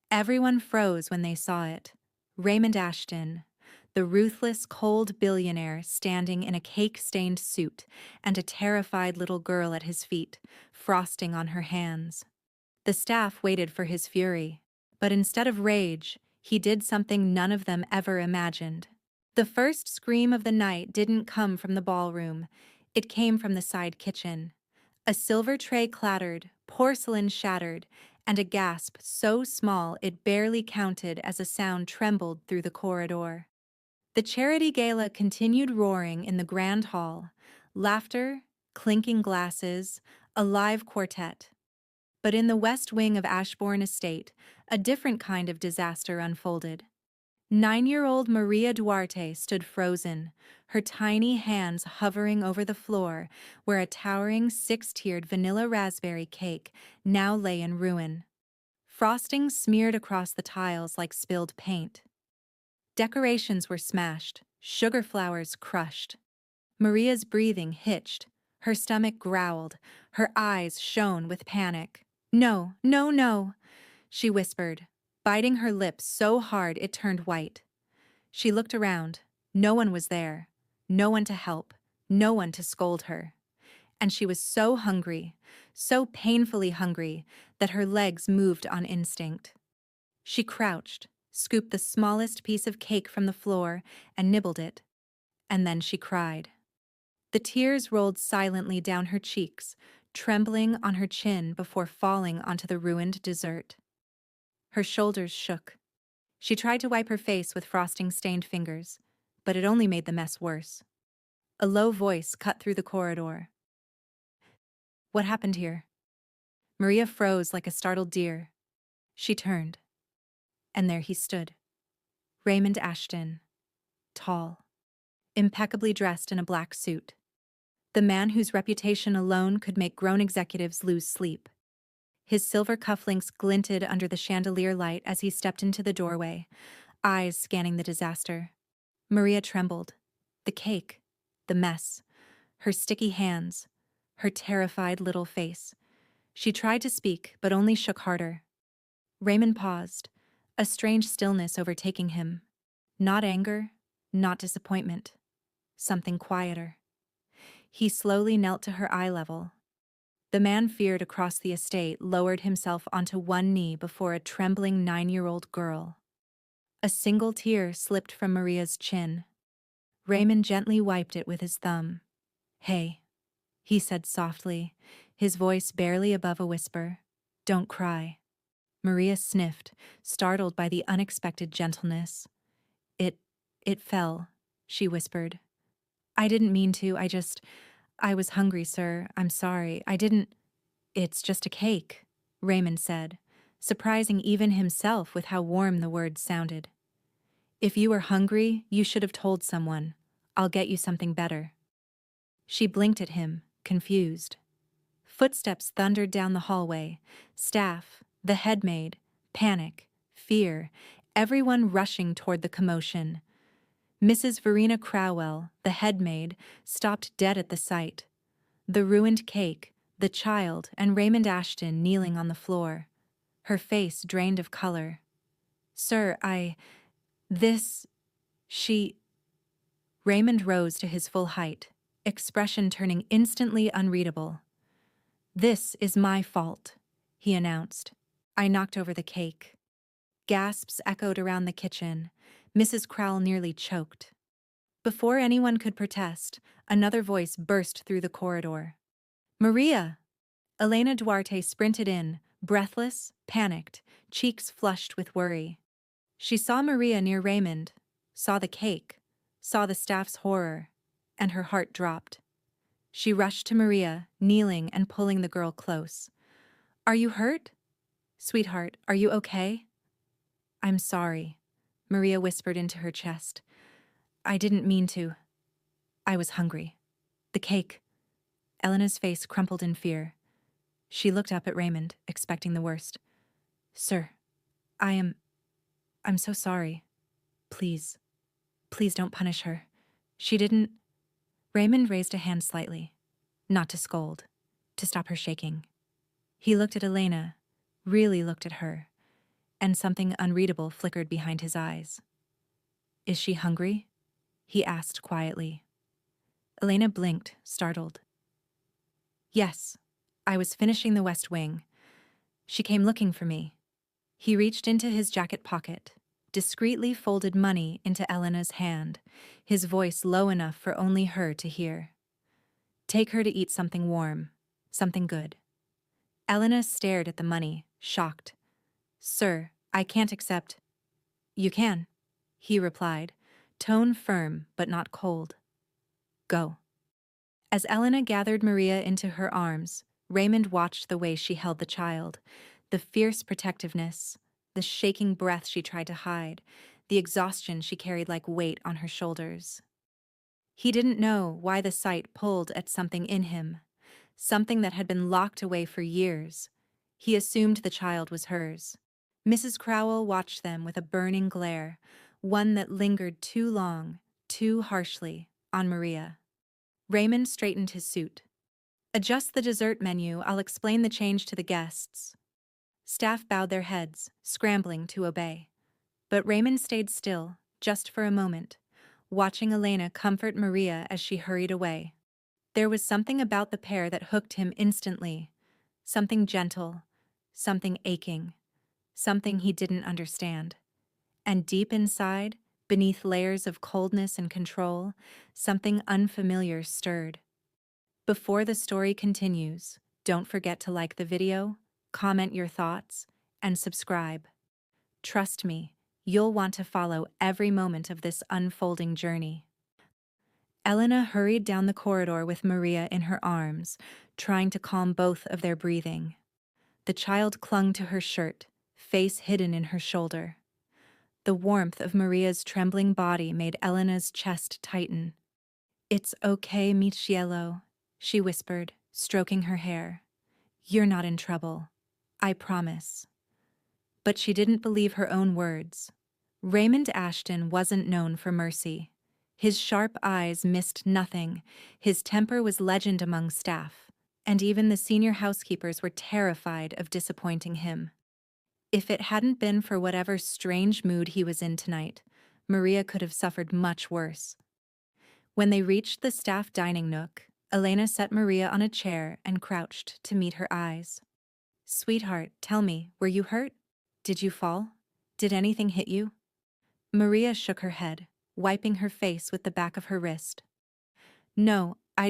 Everyone froze when they saw it. Raymond Ashton, the ruthless, cold billionaire standing in a cake-stained suit and a terrified little girl at his feet, frosting on her hands. The staff waited for his fury, but instead of rage, he did something none of them ever imagined. The first scream of the night didn't come from the ballroom. It came from the side kitchen. A silver tray clattered, porcelain shattered, and a gasp so small it barely counted as a sound trembled through the corridor. The charity gala continued roaring in the grand hall. Laughter, clinking glasses, a live quartet. But in the west wing of Ashborne Estate, a different kind of disaster unfolded. 9-year-old Maria Duarte stood frozen, her tiny hands hovering over the floor where a towering 6-tiered vanilla raspberry cake now lay in ruin. Frosting smeared across the tiles like spilled paint. Decorations were smashed, sugar flowers crushed. Maria's breathing hitched, her stomach growled, her eyes shone with panic. "No, no, no," she whispered, biting her lips so hard it turned white. She looked around. No one was there. No one to help. No one to scold her. And she was so hungry, so painfully hungry, that her legs moved on instinct. She crouched, scooped the smallest piece of cake from the floor, and nibbled it. And then she cried. The tears rolled silently down her cheeks, trembling on her chin before falling onto the ruined dessert. Her shoulders shook. She tried to wipe her face with frosting-stained fingers, but it only made the mess worse. A low voice cut through the corridor. "What happened here?" Maria froze like a startled deer. She turned, and there he stood. Raymond Ashton, tall, impeccably dressed in a black suit. The man whose reputation alone could make grown executives lose sleep. His silver cufflinks glinted under the chandelier light as he stepped into the doorway, eyes scanning the disaster. Maria trembled. The cake, the mess, her sticky hands, her terrified little face. She tried to speak, but only shook harder. Raymond paused, a strange stillness overtaking him. Not anger, not disappointment. Something quieter. He slowly knelt to her eye level. The man feared across the estate lowered himself onto one knee before a trembling 9-year-old girl. A single tear slipped from Maria's chin. Raymond gently wiped it with his thumb. "Hey," he said softly, his voice barely above a whisper. "Don't cry." Maria sniffed, startled by the unexpected gentleness. It fell," she whispered. "I didn't mean to, I was hungry, sir. I'm sorry. I didn't—" "It's just a cake," Raymond said, surprising even himself with how warm the words sounded. "If you were hungry, you should have told someone. I'll get you something better." She blinked at him, confused. Footsteps thundered down the hallway. Staff, the head maid, panic, fear, everyone rushing toward the commotion. Mrs. Verena Crowell, the head maid, stopped dead at the sight. The ruined cake, the child, and Raymond Ashton kneeling on the floor. Her face drained of color. "Sir, she—" Raymond rose to his full height, expression turning instantly unreadable. "This is my fault," he announced. "I knocked over the cake." Gasps echoed around the kitchen. Mrs. Crowell nearly choked. Before anyone could protest, another voice burst through the corridor. "Maria!" Elena Duarte sprinted in, breathless, panicked, cheeks flushed with worry. She saw Maria near Raymond, saw the cake, saw the staff's horror, and her heart dropped. She rushed to Maria, kneeling and pulling the girl close. "Are you hurt? Sweetheart, are you okay?" "I'm sorry," Maria whispered into her chest. "I didn't mean to. I was hungry. The cake." Elena's face crumpled in fear. She looked up at Raymond, expecting the worst. "Sir, I'm so sorry. Please, please don't punish her. She didn't—" Raymond raised a hand slightly, not to scold, to stop her shaking. He looked at Elena, really looked at her. and something unreadable flickered behind his eyes. "Is she hungry?" he asked quietly. Elena blinked, startled. "Yes, I was finishing the West Wing. She came looking for me." He reached into his jacket pocket, discreetly folded money into Elena's hand, his voice low enough for only her to hear. "Take her to eat something warm, something good." Elena stared at the money, shocked. "Sir, I can't accept." "You can," he replied, tone firm but not cold. "Go." As Elena gathered Maria into her arms, Raymond watched the way she held the child, the fierce protectiveness, the shaking breath she tried to hide, the exhaustion she carried like weight on her shoulders. He didn't know why the sight pulled at something in him, something that had been locked away for years. He assumed the child was hers. Mrs. Crowell watched them with a burning glare, one that lingered too long, too harshly, on Maria. Raymond straightened his suit. "Adjust the dessert menu, I'll explain the change to the guests." Staff bowed their heads, scrambling to obey. But Raymond stayed still, just for a moment, watching Elena comfort Maria as she hurried away. There was something about the pair that hooked him instantly. Something gentle, something aching, something he didn't understand. And deep inside, beneath layers of coldness and control, something unfamiliar stirred. Before the story continues, don't forget to like the video, comment your thoughts, and subscribe. Trust me, you'll want to follow every moment of this unfolding journey. Elena hurried down the corridor with Maria in her arms, trying to calm both of their breathing. The child clung to her shirt, face hidden in her shoulder. The warmth of Maria's trembling body made Elena's chest tighten. "It's okay, mi cielo," she whispered, stroking her hair. "You're not in trouble. I promise." But she didn't believe her own words. Raymond Ashton wasn't known for mercy. His sharp eyes missed nothing, his temper was legend among staff, and even the senior housekeepers were terrified of disappointing him. If it hadn't been for whatever strange mood he was in tonight, Maria could have suffered much worse. When they reached the staff dining nook, Elena set Maria on a chair and crouched to meet her eyes. "Sweetheart, tell me, were you hurt? Did you fall? Did anything hit you?" Maria shook her head, wiping her face with the back of her wrist. "No, I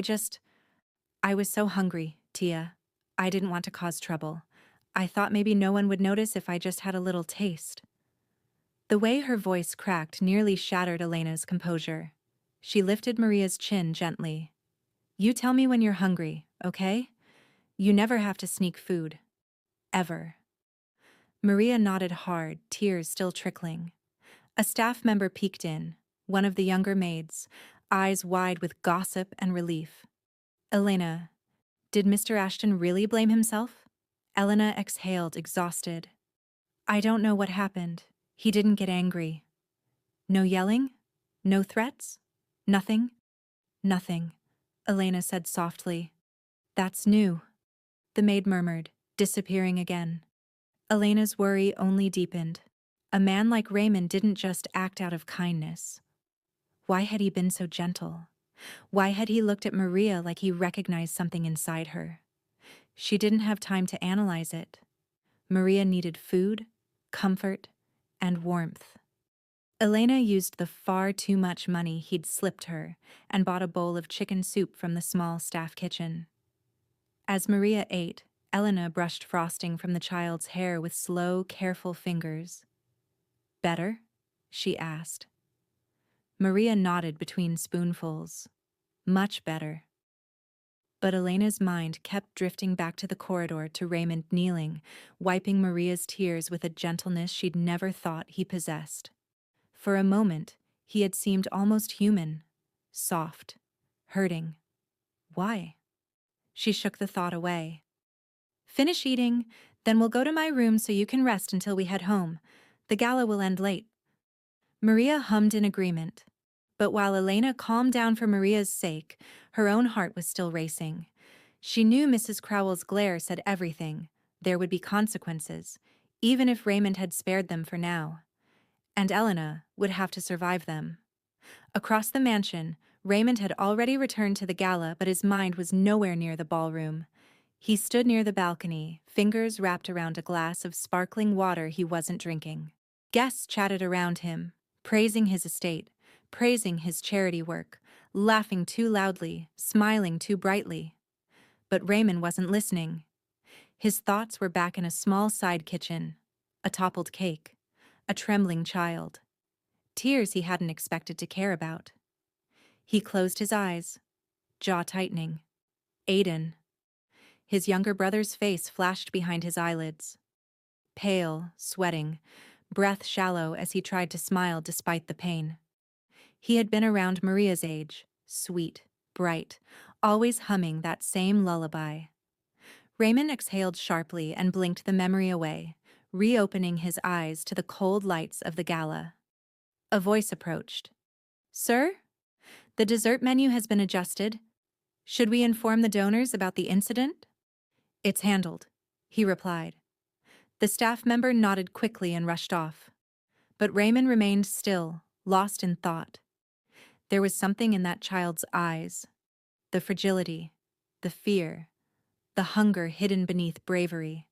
was so hungry, Tia. I didn't want to cause trouble. I thought maybe no one would notice if I just had a little taste." The way her voice cracked nearly shattered Elena's composure. She lifted Maria's chin gently. "You tell me when you're hungry, okay? You never have to sneak food. Ever." Maria nodded hard, tears still trickling. A staff member peeked in, one of the younger maids, eyes wide with gossip and relief. "Elena, did Mr. Ashton really blame himself?" Elena exhaled, exhausted. "I don't know what happened. He didn't get angry." "No yelling? No threats? Nothing?" "Nothing," Elena said softly. "That's new," the maid murmured, disappearing again. Elena's worry only deepened. A man like Raymond didn't just act out of kindness. Why had he been so gentle? Why had he looked at Maria like he recognized something inside her? She didn't have time to analyze it. Maria needed food, comfort, and warmth. Elena used the far too much money he'd slipped her and bought a bowl of chicken soup from the small staff kitchen. As Maria ate, Elena brushed frosting from the child's hair with slow, careful fingers. "Better?" she asked. Maria nodded between spoonfuls. "Much better." But Elena's mind kept drifting back to the corridor to Raymond kneeling, wiping Maria's tears with a gentleness she'd never thought he possessed. For a moment, he had seemed almost human, soft, hurting. Why? She shook the thought away. "Finish eating, then we'll go to my room so you can rest until we head home. The gala will end late." Maria hummed in agreement. But while Elena calmed down for Maria's sake, her own heart was still racing. She knew Mrs. Crowell's glare said everything. There would be consequences, even if Raymond had spared them for now. And Elena would have to survive them. Across the mansion, Raymond had already returned to the gala, but his mind was nowhere near the ballroom. He stood near the balcony, fingers wrapped around a glass of sparkling water he wasn't drinking. Guests chatted around him, praising his estate, praising his charity work, laughing too loudly, smiling too brightly. But Raymond wasn't listening. His thoughts were back in a small side kitchen, a toppled cake, a trembling child, tears he hadn't expected to care about. He closed his eyes, jaw tightening. Aiden. His younger brother's face flashed behind his eyelids. Pale, sweating, breath shallow as he tried to smile despite the pain. He had been around Maria's age, sweet, bright, always humming that same lullaby. Raymond exhaled sharply and blinked the memory away, reopening his eyes to the cold lights of the gala. A voice approached. "Sir? The dessert menu has been adjusted. Should we inform the donors about the incident?" "It's handled," he replied. The staff member nodded quickly and rushed off. But Raymond remained still, lost in thought. There was something in that child's eyes. The fragility, the fear, the hunger hidden beneath bravery.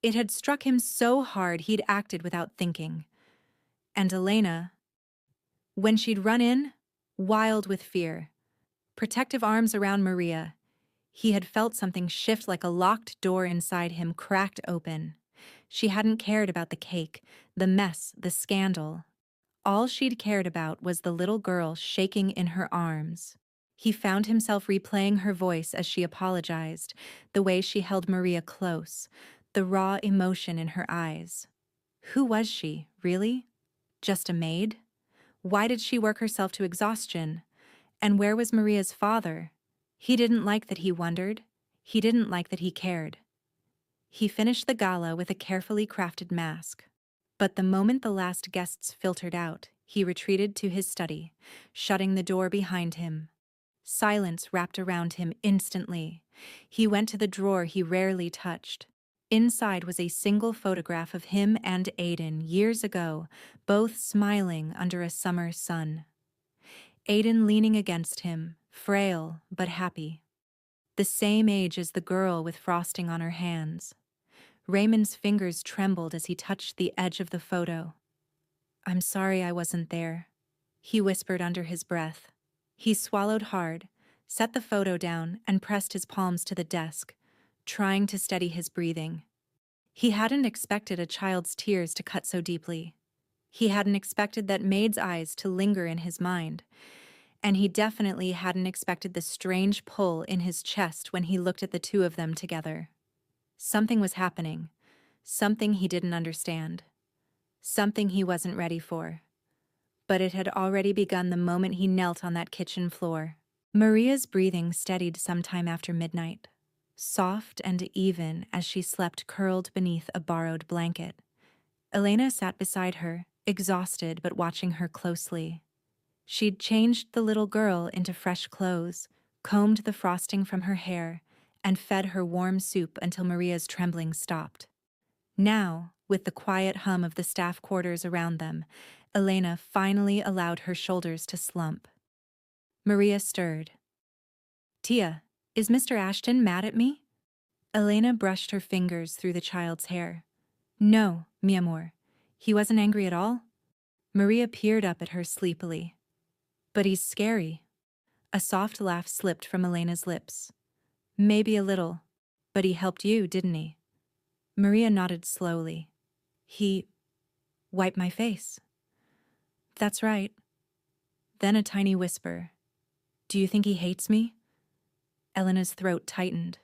It had struck him so hard he'd acted without thinking. And Elena, when she'd run in, wild with fear, protective arms around Maria, he had felt something shift like a locked door inside him cracked open. She hadn't cared about the cake, the mess, the scandal. All she'd cared about was the little girl shaking in her arms. He found himself replaying her voice as she apologized, the way she held Maria close, the raw emotion in her eyes. Who was she, really? Just a maid? Why did she work herself to exhaustion? And where was Maria's father? He didn't like that he wondered. He didn't like that he cared. He finished the gala with a carefully crafted mask. But the moment the last guests filtered out, he retreated to his study, shutting the door behind him. Silence wrapped around him instantly. He went to the drawer he rarely touched. Inside was a single photograph of him and Aiden years ago, both smiling under a summer sun. Aiden leaning against him, frail but happy. The same age as the girl with frosting on her hands. Raymond's fingers trembled as he touched the edge of the photo. "I'm sorry I wasn't there," he whispered under his breath. He swallowed hard, set the photo down, and pressed his palms to the desk, trying to steady his breathing. He hadn't expected a child's tears to cut so deeply. He hadn't expected that Maid's eyes to linger in his mind. And he definitely hadn't expected the strange pull in his chest when he looked at the two of them together. Something was happening, something he didn't understand, something he wasn't ready for. But it had already begun the moment he knelt on that kitchen floor. Maria's breathing steadied sometime after midnight, soft and even as she slept curled beneath a borrowed blanket. Elena sat beside her, exhausted but watching her closely. She'd changed the little girl into fresh clothes, combed the frosting from her hair, and fed her warm soup until Maria's trembling stopped. Now, with the quiet hum of the staff quarters around them, Elena finally allowed her shoulders to slump. Maria stirred. "Tia, is Mr. Ashton mad at me?" Elena brushed her fingers through the child's hair. "No, mi amor. He wasn't angry at all." Maria peered up at her sleepily. "But he's scary." A soft laugh slipped from Elena's lips. "Maybe a little, but he helped you, didn't he?" Maria nodded slowly. "He wiped my face." "That's right." Then a tiny whisper. "Do you think he hates me?" Elena's throat tightened.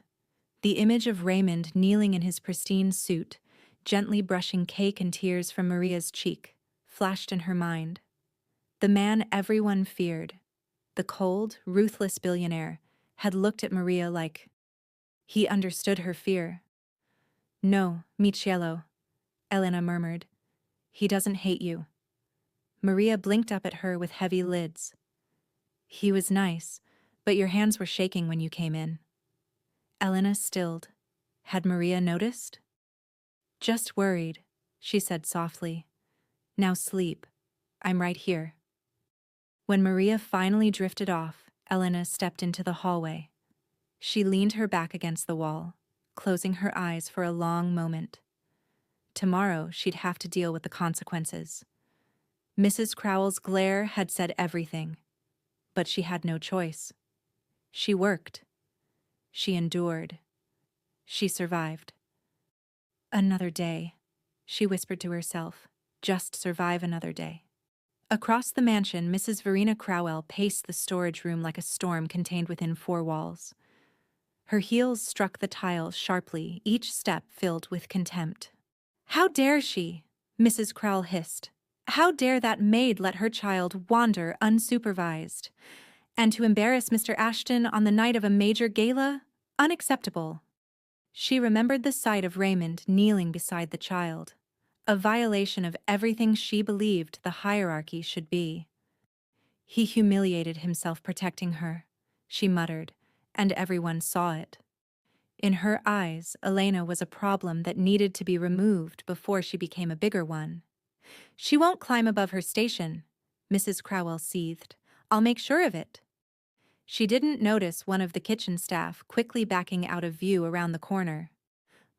The image of Raymond kneeling in his pristine suit, gently brushing cake and tears from Maria's cheek, flashed in her mind. The man everyone feared, the cold, ruthless billionaire, had looked at Maria like he understood her fear. "No, mi cielo," Elena murmured. "He doesn't hate you." Maria blinked up at her with heavy lids. "He was nice, but your hands were shaking when you came in." Elena stilled. Had Maria noticed? Just worried, she said softly. Now sleep. I'm right here. When Maria finally drifted off, Elena stepped into the hallway. She leaned her back against the wall, closing her eyes for a long moment. Tomorrow she'd have to deal with the consequences. Mrs. Crowell's glare had said everything, but she had no choice. She worked. She endured. She survived. Another day, she whispered to herself. Just survive another day. Across the mansion, Mrs. Verena Crowell paced the storage room like a storm contained within four walls. Her heels struck the tiles sharply, each step filled with contempt. How dare she? Mrs. Crowell hissed. How dare that maid let her child wander unsupervised? And to embarrass Mr. Ashton on the night of a major gala? Unacceptable. She remembered the sight of Raymond kneeling beside the child, a violation of everything she believed the hierarchy should be. He humiliated himself protecting her, she muttered, and everyone saw it. In her eyes, Elena was a problem that needed to be removed before she became a bigger one. She won't climb above her station, Mrs. Crowell seethed. I'll make sure of it. She didn't notice one of the kitchen staff quickly backing out of view around the corner.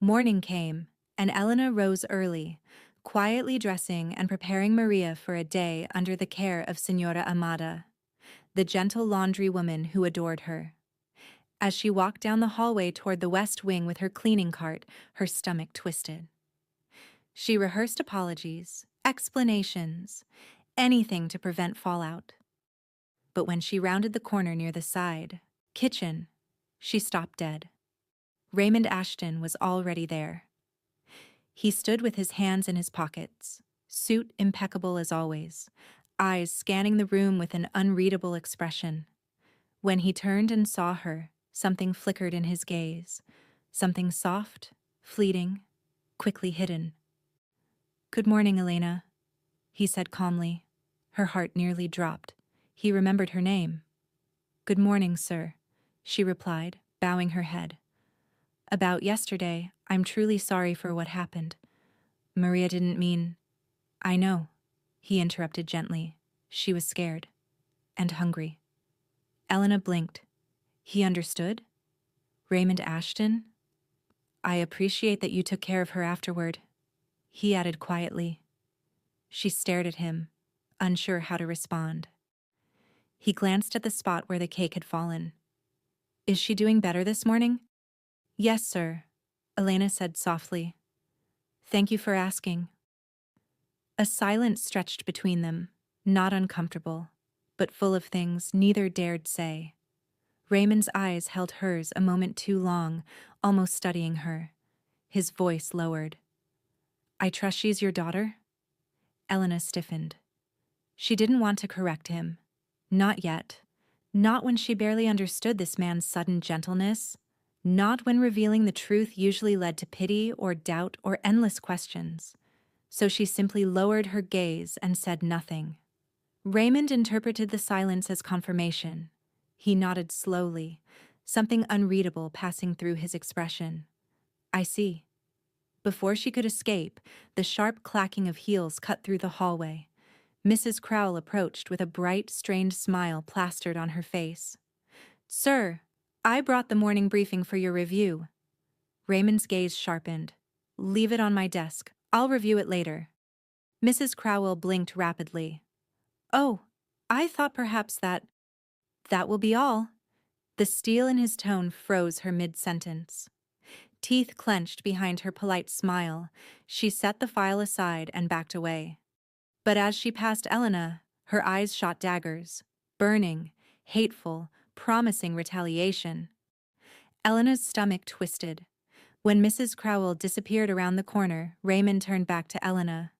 Morning came, and Elena rose early, quietly dressing and preparing Maria for a day under the care of Senora Amada, the gentle laundry woman who adored her. As she walked down the hallway toward the west wing with her cleaning cart, her stomach twisted. She rehearsed apologies, explanations, anything to prevent fallout. But when she rounded the corner near the side kitchen, she stopped dead. Raymond Ashton was already there. He stood with his hands in his pockets, suit impeccable as always, eyes scanning the room with an unreadable expression. When he turned and saw her, something flickered in his gaze, something soft, fleeting, quickly hidden. "Good morning, Elena," he said calmly. Her heart nearly dropped. He remembered her name. "Good morning, sir," she replied, bowing her head. "About yesterday, I'm truly sorry for what happened. Maria didn't mean—" "I know," he interrupted gently. She was scared. And hungry. Elena blinked. He understood? Raymond Ashton? "I appreciate that you took care of her afterward," he added quietly. She stared at him, unsure how to respond. He glanced at the spot where the cake had fallen. "Is she doing better this morning?" "Yes, sir," Elena said softly. "Thank you for asking." A silence stretched between them, not uncomfortable, but full of things neither dared say. Raymond's eyes held hers a moment too long, almost studying her. His voice lowered. "I trust she's your daughter?" Elena stiffened. She didn't want to correct him. Not yet. Not when she barely understood this man's sudden gentleness. Not when revealing the truth usually led to pity or doubt or endless questions. So she simply lowered her gaze and said nothing. Raymond interpreted the silence as confirmation. He nodded slowly, something unreadable passing through his expression. "I see." Before she could escape, the sharp clacking of heels cut through the hallway. Mrs. Crowell approached with a bright, strained smile plastered on her face. "Sir, I brought the morning briefing for your review." Raymond's gaze sharpened. "Leave it on my desk. I'll review it later." Mrs. Crowell blinked rapidly. "Oh, I thought perhaps that will be all." The steel in his tone froze her mid-sentence. Teeth clenched behind her polite smile, she set the file aside and backed away. But as she passed Elena, her eyes shot daggers, burning, hateful, promising retaliation. Elena's stomach twisted. When Mrs. Crowell disappeared around the corner, Raymond turned back to Elena.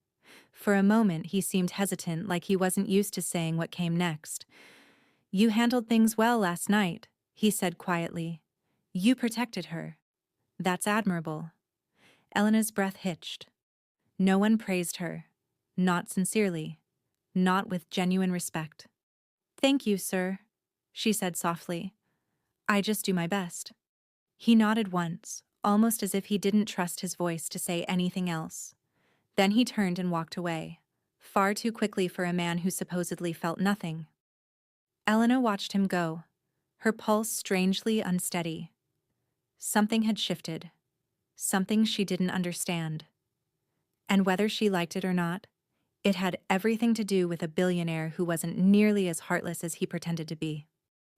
For a moment he seemed hesitant, like he wasn't used to saying what came next. "You handled things well last night," he said quietly. "You protected her. That's admirable." Elena's breath hitched. No one praised her. Not sincerely. Not with genuine respect. "Thank you, sir," she said softly. "I just do my best." He nodded once, almost as if he didn't trust his voice to say anything else. Then he turned and walked away, far too quickly for a man who supposedly felt nothing. Elena watched him go, her pulse strangely unsteady. Something had shifted, something she didn't understand. And whether she liked it or not, it had everything to do with a billionaire who wasn't nearly as heartless as he pretended to be.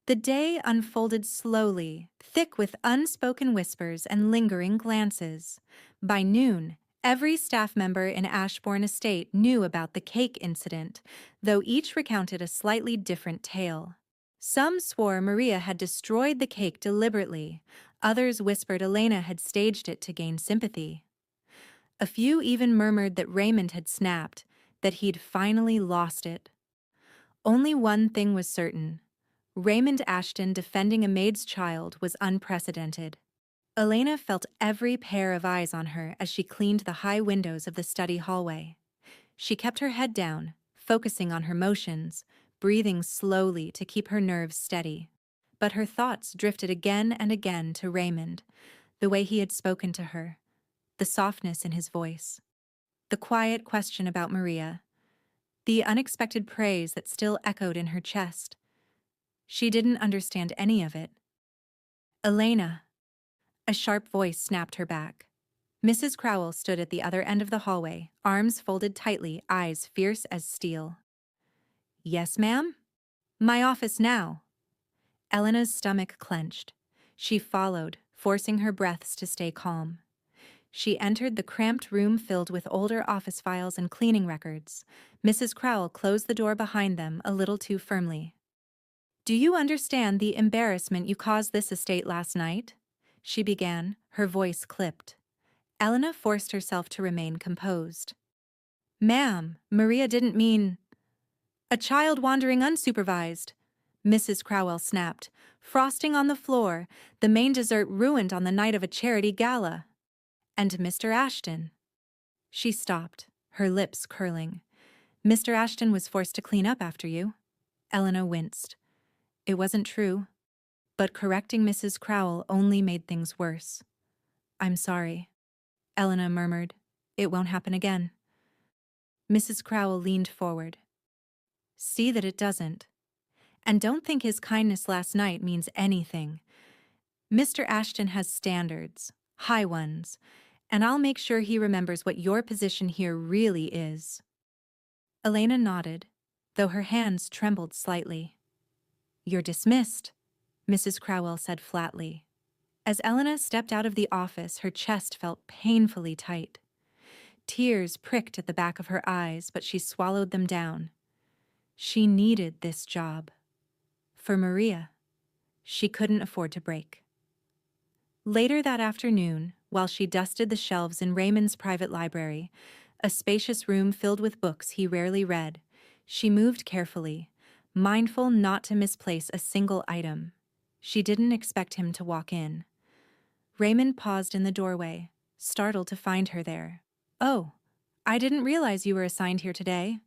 The day unfolded slowly, thick with unspoken whispers and lingering glances. By noon, every staff member in Ashborne Estate knew about the cake incident, though each recounted a slightly different tale. Some swore Maria had destroyed the cake deliberately, others whispered Elena had staged it to gain sympathy. A few even murmured that Raymond had snapped, that he'd finally lost it. Only one thing was certain. Raymond Ashton defending a maid's child was unprecedented. Elena felt every pair of eyes on her as she cleaned the high windows of the study hallway. She kept her head down, focusing on her motions, breathing slowly to keep her nerves steady. But her thoughts drifted again and again to Raymond, the way he had spoken to her, the softness in his voice, the quiet question about Maria, the unexpected praise that still echoed in her chest. She didn't understand any of it. Elena! A sharp voice snapped her back. Mrs. Crowell stood at the other end of the hallway, arms folded tightly, eyes fierce as steel. Yes, ma'am? My office now. Elena's stomach clenched. She followed, forcing her breaths to stay calm. She entered the cramped room filled with older office files and cleaning records. Mrs. Crowell closed the door behind them a little too firmly. Do you understand the embarrassment you caused this estate last night? She began, her voice clipped. Elena forced herself to remain composed. Ma'am, Maria didn't mean... A child wandering unsupervised, Mrs. Crowell snapped. Frosting on the floor, the main dessert ruined on the night of a charity gala. And Mr. Ashton. She stopped, her lips curling. Mr. Ashton was forced to clean up after you. Elena winced. It wasn't true. But correcting Mrs. Crowell only made things worse. I'm sorry, Elena murmured. It won't happen again. Mrs. Crowell leaned forward. See that it doesn't. And don't think his kindness last night means anything. Mr. Ashton has standards, high ones, and I'll make sure he remembers what your position here really is. Elena nodded, though her hands trembled slightly. You're dismissed, Mrs. Crowell said flatly. As Elena stepped out of the office, her chest felt painfully tight. Tears pricked at the back of her eyes, but she swallowed them down. She needed this job. For Maria, she couldn't afford to break. Later that afternoon, while she dusted the shelves in Raymond's private library, a spacious room filled with books he rarely read, she moved carefully, mindful not to misplace a single item. She didn't expect him to walk in. Raymond paused in the doorway, startled to find her there. Oh, I didn't realize you were assigned here today.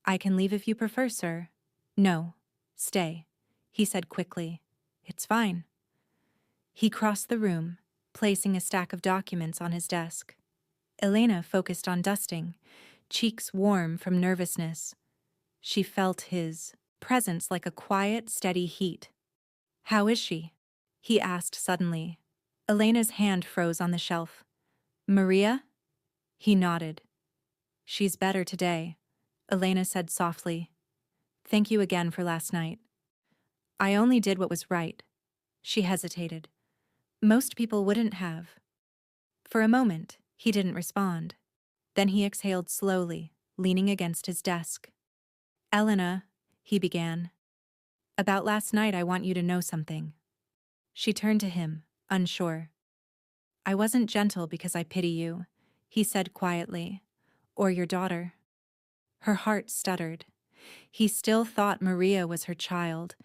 I can leave if you prefer, sir. No, stay, he said quickly. It's fine. He crossed the room, placing a stack of documents on his desk. Elena focused on dusting, cheeks warm from nervousness. She felt his presence like a quiet, steady heat. How is she? He asked suddenly. Elena's hand froze on the shelf. Maria? He nodded. She's better today, Elena said softly. Thank you again for last night. I only did what was right. She hesitated. Most people wouldn't have. For a moment, he didn't respond. Then he exhaled slowly, leaning against his desk. Elena, he began. About last night, I want you to know something. She turned to him, unsure. I wasn't gentle because I pity you, he said quietly. Or your daughter. Her heart stuttered. He still thought Maria was her child,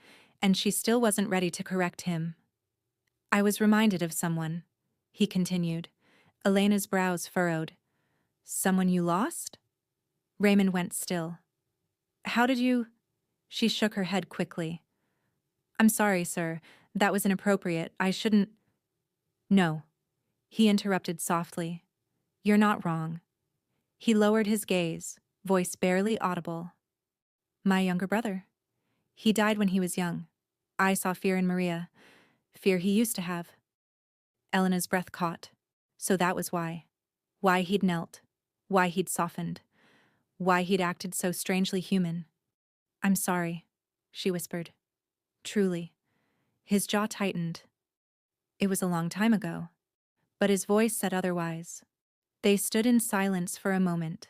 and she still wasn't ready to correct him. I was reminded of someone, he continued. Elena's brows furrowed. Someone you lost? Raymond went still. How did you... She shook her head quickly. I'm sorry, sir. That was inappropriate. I shouldn't... No, He interrupted softly. You're not wrong. He lowered his gaze, voice barely audible. My younger brother. He died when he was young. I saw fear in Maria. Fear he used to have. Elena's breath caught. So that was why. Why he'd knelt. Why he'd softened. Why he'd acted so strangely human. I'm sorry, she whispered. Truly. His jaw tightened. It was a long time ago. But his voice said otherwise. They stood in silence for a moment.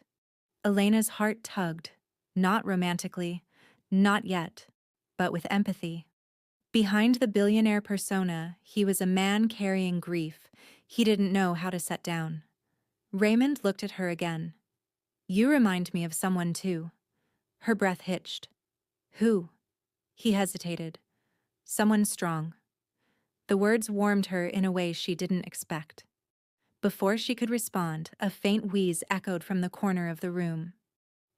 Elena's heart tugged, not romantically, not yet, but with empathy. Behind the billionaire persona, he was a man carrying grief he didn't know how to set down. Raymond looked at her again. You remind me of someone too. Her breath hitched. Who? He hesitated. Someone strong. The words warmed her in a way she didn't expect. Before she could respond, a faint wheeze echoed from the corner of the room.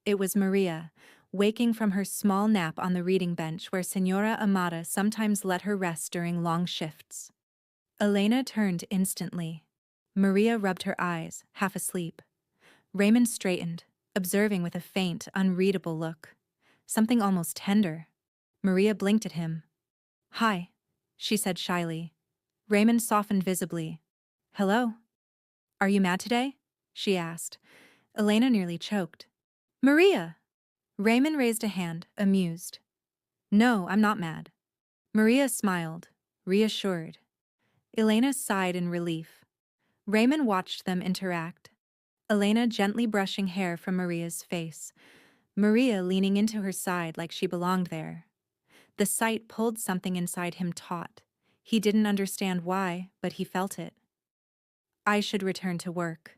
It was Maria, waking from her small nap on the reading bench where Senora Amata sometimes let her rest during long shifts. Elena turned instantly. Maria rubbed her eyes, half asleep. Raymond straightened, observing with a faint, unreadable look. Something almost tender. Maria blinked at him. Hi, she said shyly. Raymond softened visibly. Hello? Are you mad today? She asked. Elena nearly choked. Maria! Raymond raised a hand, amused. No, I'm not mad. Maria smiled, reassured. Elena sighed in relief. Raymond watched them interact. Elena gently brushing hair from Maria's face. Maria leaning into her side like she belonged there. The sight pulled something inside him taut. He didn't understand why, but he felt it. I should return to work,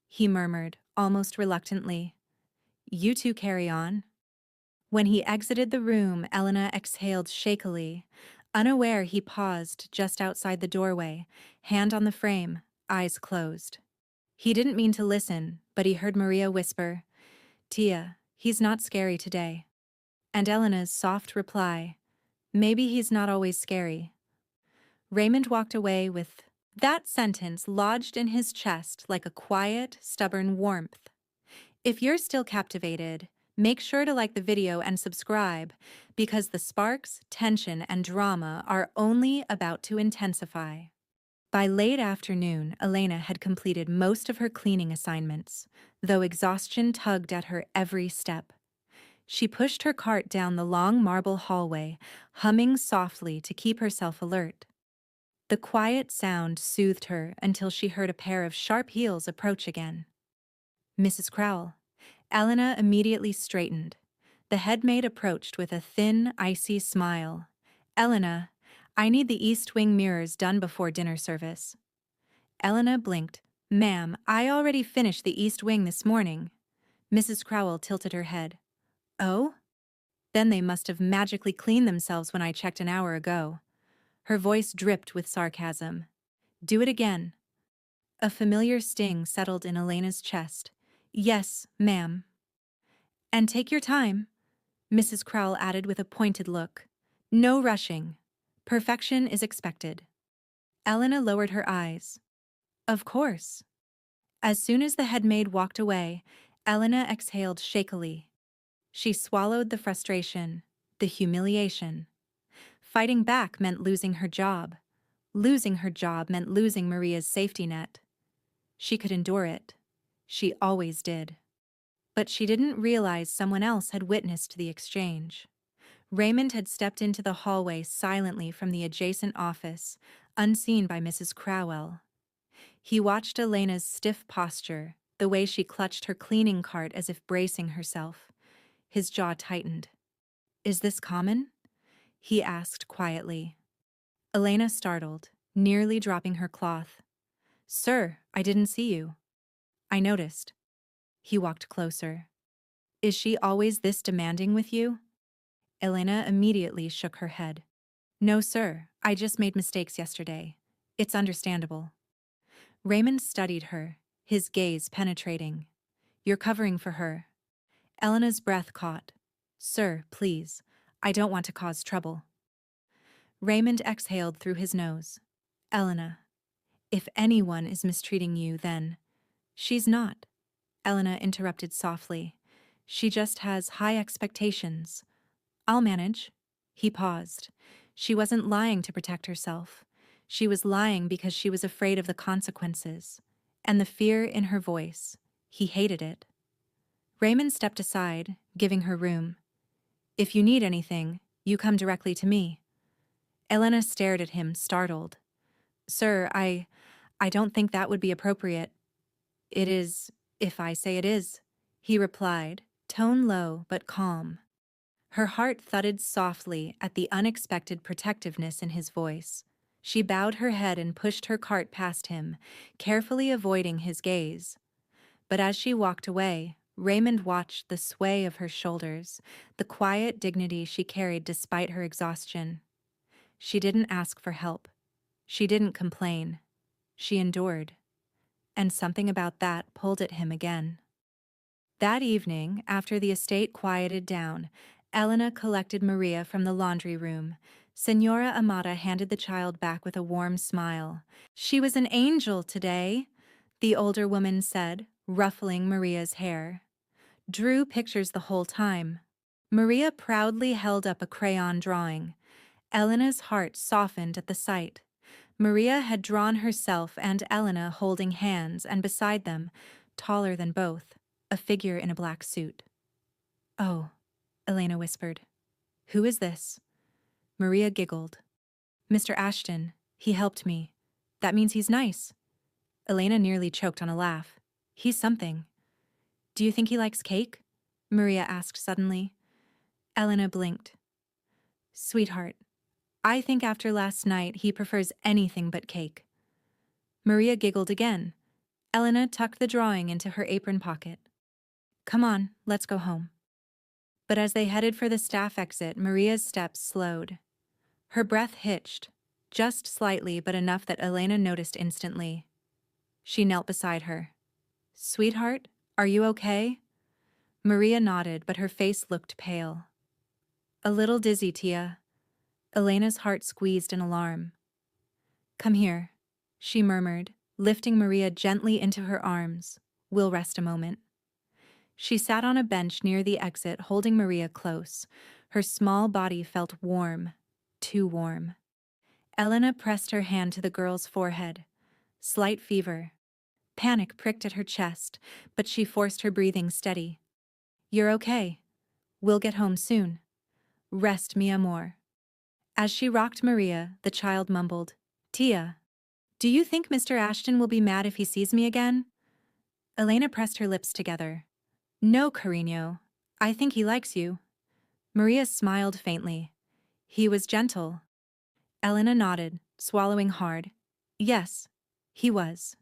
he murmured, almost reluctantly. You two carry on. When he exited the room, Elena exhaled shakily. Unaware, he paused just outside the doorway, hand on the frame, eyes closed. He didn't mean to listen, but he heard Maria whisper, Tia, he's not scary today. And Elena's soft reply, maybe he's not always scary. Raymond walked away with that sentence lodged in his chest like a quiet, stubborn warmth. If you're still captivated, make sure to like the video and subscribe, because the sparks, tension, and drama are only about to intensify. By late afternoon, Elena had completed most of her cleaning assignments, though exhaustion tugged at her every step. She pushed her cart down the long marble hallway, humming softly to keep herself alert. The quiet sound soothed her until she heard a pair of sharp heels approach again. Mrs. Crowell. Elena immediately straightened. The head maid approached with a thin, icy smile. Elena, I need the East Wing mirrors done before dinner service. Elena blinked. Ma'am, I already finished the East Wing this morning. Mrs. Crowell tilted her head. Oh? Then they must have magically cleaned themselves when I checked an hour ago. Her voice dripped with sarcasm. Do it again. A familiar sting settled in Elena's chest. Yes, ma'am. And take your time, Mrs. Crowell added with a pointed look. No rushing. Perfection is expected. Elena lowered her eyes. Of course. As soon as the head maid walked away, Elena exhaled shakily. She swallowed the frustration, the humiliation. Fighting back meant losing her job. Losing her job meant losing Maria's safety net. She could endure it. She always did. But she didn't realize someone else had witnessed the exchange. Raymond had stepped into the hallway silently from the adjacent office, unseen by Mrs. Crowell. He watched Elena's stiff posture, the way she clutched her cleaning cart as if bracing herself. His jaw tightened. Is this common? He asked quietly. Elena startled, nearly dropping her cloth. Sir, I didn't see you. I noticed. He walked closer. Is she always this demanding with you? Elena immediately shook her head. No, sir, I just made mistakes yesterday. It's understandable. Raymond studied her, his gaze penetrating. You're covering for her. Elena's breath caught. Sir, please, I don't want to cause trouble. Raymond exhaled through his nose. Elena. If anyone is mistreating you, then she's not, Elena interrupted softly. She just has high expectations. I'll manage. He paused. She wasn't lying to protect herself. She was lying because she was afraid of the consequences. And the fear in her voice. He hated it. Raymond stepped aside, giving her room. If you need anything, you come directly to me. Elena stared at him, startled. Sir, I don't think that would be appropriate. It is, if I say it is, he replied, tone low but calm. Her heart thudded softly at the unexpected protectiveness in his voice. She bowed her head and pushed her cart past him, carefully avoiding his gaze. But as she walked away, Raymond watched the sway of her shoulders, the quiet dignity she carried despite her exhaustion. She didn't ask for help. She didn't complain. She endured. And something about that pulled at him again. That evening, after the estate quieted down, Elena collected Maria from the laundry room. Senora Amata handed the child back with a warm smile. She was an angel today, the older woman said, ruffling Maria's hair. Drew pictures the whole time. Maria proudly held up a crayon drawing. Elena's heart softened at the sight. Maria had drawn herself and Elena holding hands, and beside them, taller than both, a figure in a black suit. Oh, Elena whispered. Who is this? Maria giggled. Mr. Ashton, he helped me. That means he's nice. Elena nearly choked on a laugh. He's something. Do you think he likes cake? Maria asked suddenly. Elena blinked. Sweetheart, I think after last night he prefers anything but cake. Maria giggled again. Elena tucked the drawing into her apron pocket. Come on, let's go home. But as they headed for the staff exit, Maria's steps slowed. Her breath hitched, just slightly but enough that Elena noticed instantly. She knelt beside her. Sweetheart, are you okay? Maria nodded, but her face looked pale. A little dizzy, Tia. Elena's heart squeezed in alarm. Come here, she murmured, lifting Maria gently into her arms. We'll rest a moment. She sat on a bench near the exit, holding Maria close. Her small body felt warm, too warm. Elena pressed her hand to the girl's forehead. Slight fever. Panic pricked at her chest, but she forced her breathing steady. You're okay. We'll get home soon. Rest, mi amor. As she rocked Maria, the child mumbled, Tia, do you think Mr. Ashton will be mad if he sees me again? Elena pressed her lips together. No, Carino. I think he likes you. Maria smiled faintly. He was gentle. Elena nodded, swallowing hard. Yes, he was.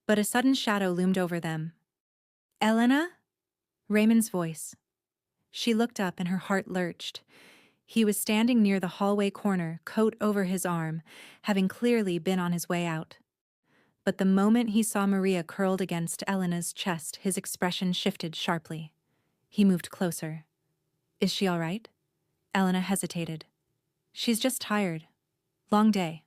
But a sudden shadow loomed over them. Elena? Raymond's voice. She looked up and her heart lurched. He was standing near the hallway corner, coat over his arm, having clearly been on his way out. But the moment he saw Maria curled against Elena's chest, his expression shifted sharply. He moved closer. Is she all right? Elena hesitated. She's just tired. Long day.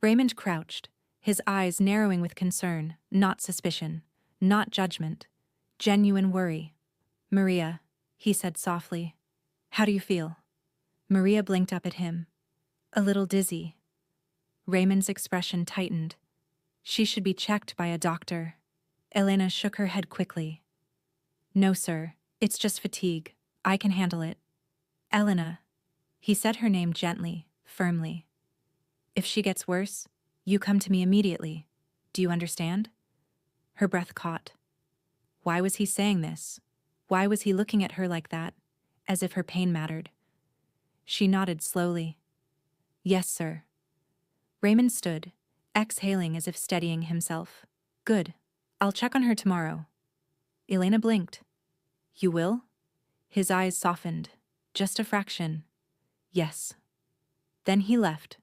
Raymond crouched, his eyes narrowing with concern, not suspicion, not judgment, genuine worry. Maria, he said softly, how do you feel? Maria blinked up at him. A little dizzy. Raymond's expression tightened. She should be checked by a doctor. Elena shook her head quickly. No, sir. It's just fatigue. I can handle it. Elena. He said her name gently, firmly. If she gets worse, you come to me immediately. Do you understand? Her breath caught. Why was he saying this? Why was he looking at her like that, as if her pain mattered? She nodded slowly. Yes, sir. Raymond stood, exhaling as if steadying himself. Good. I'll check on her tomorrow. Elena blinked. You will? His eyes softened. Just a fraction. Yes. Then he left,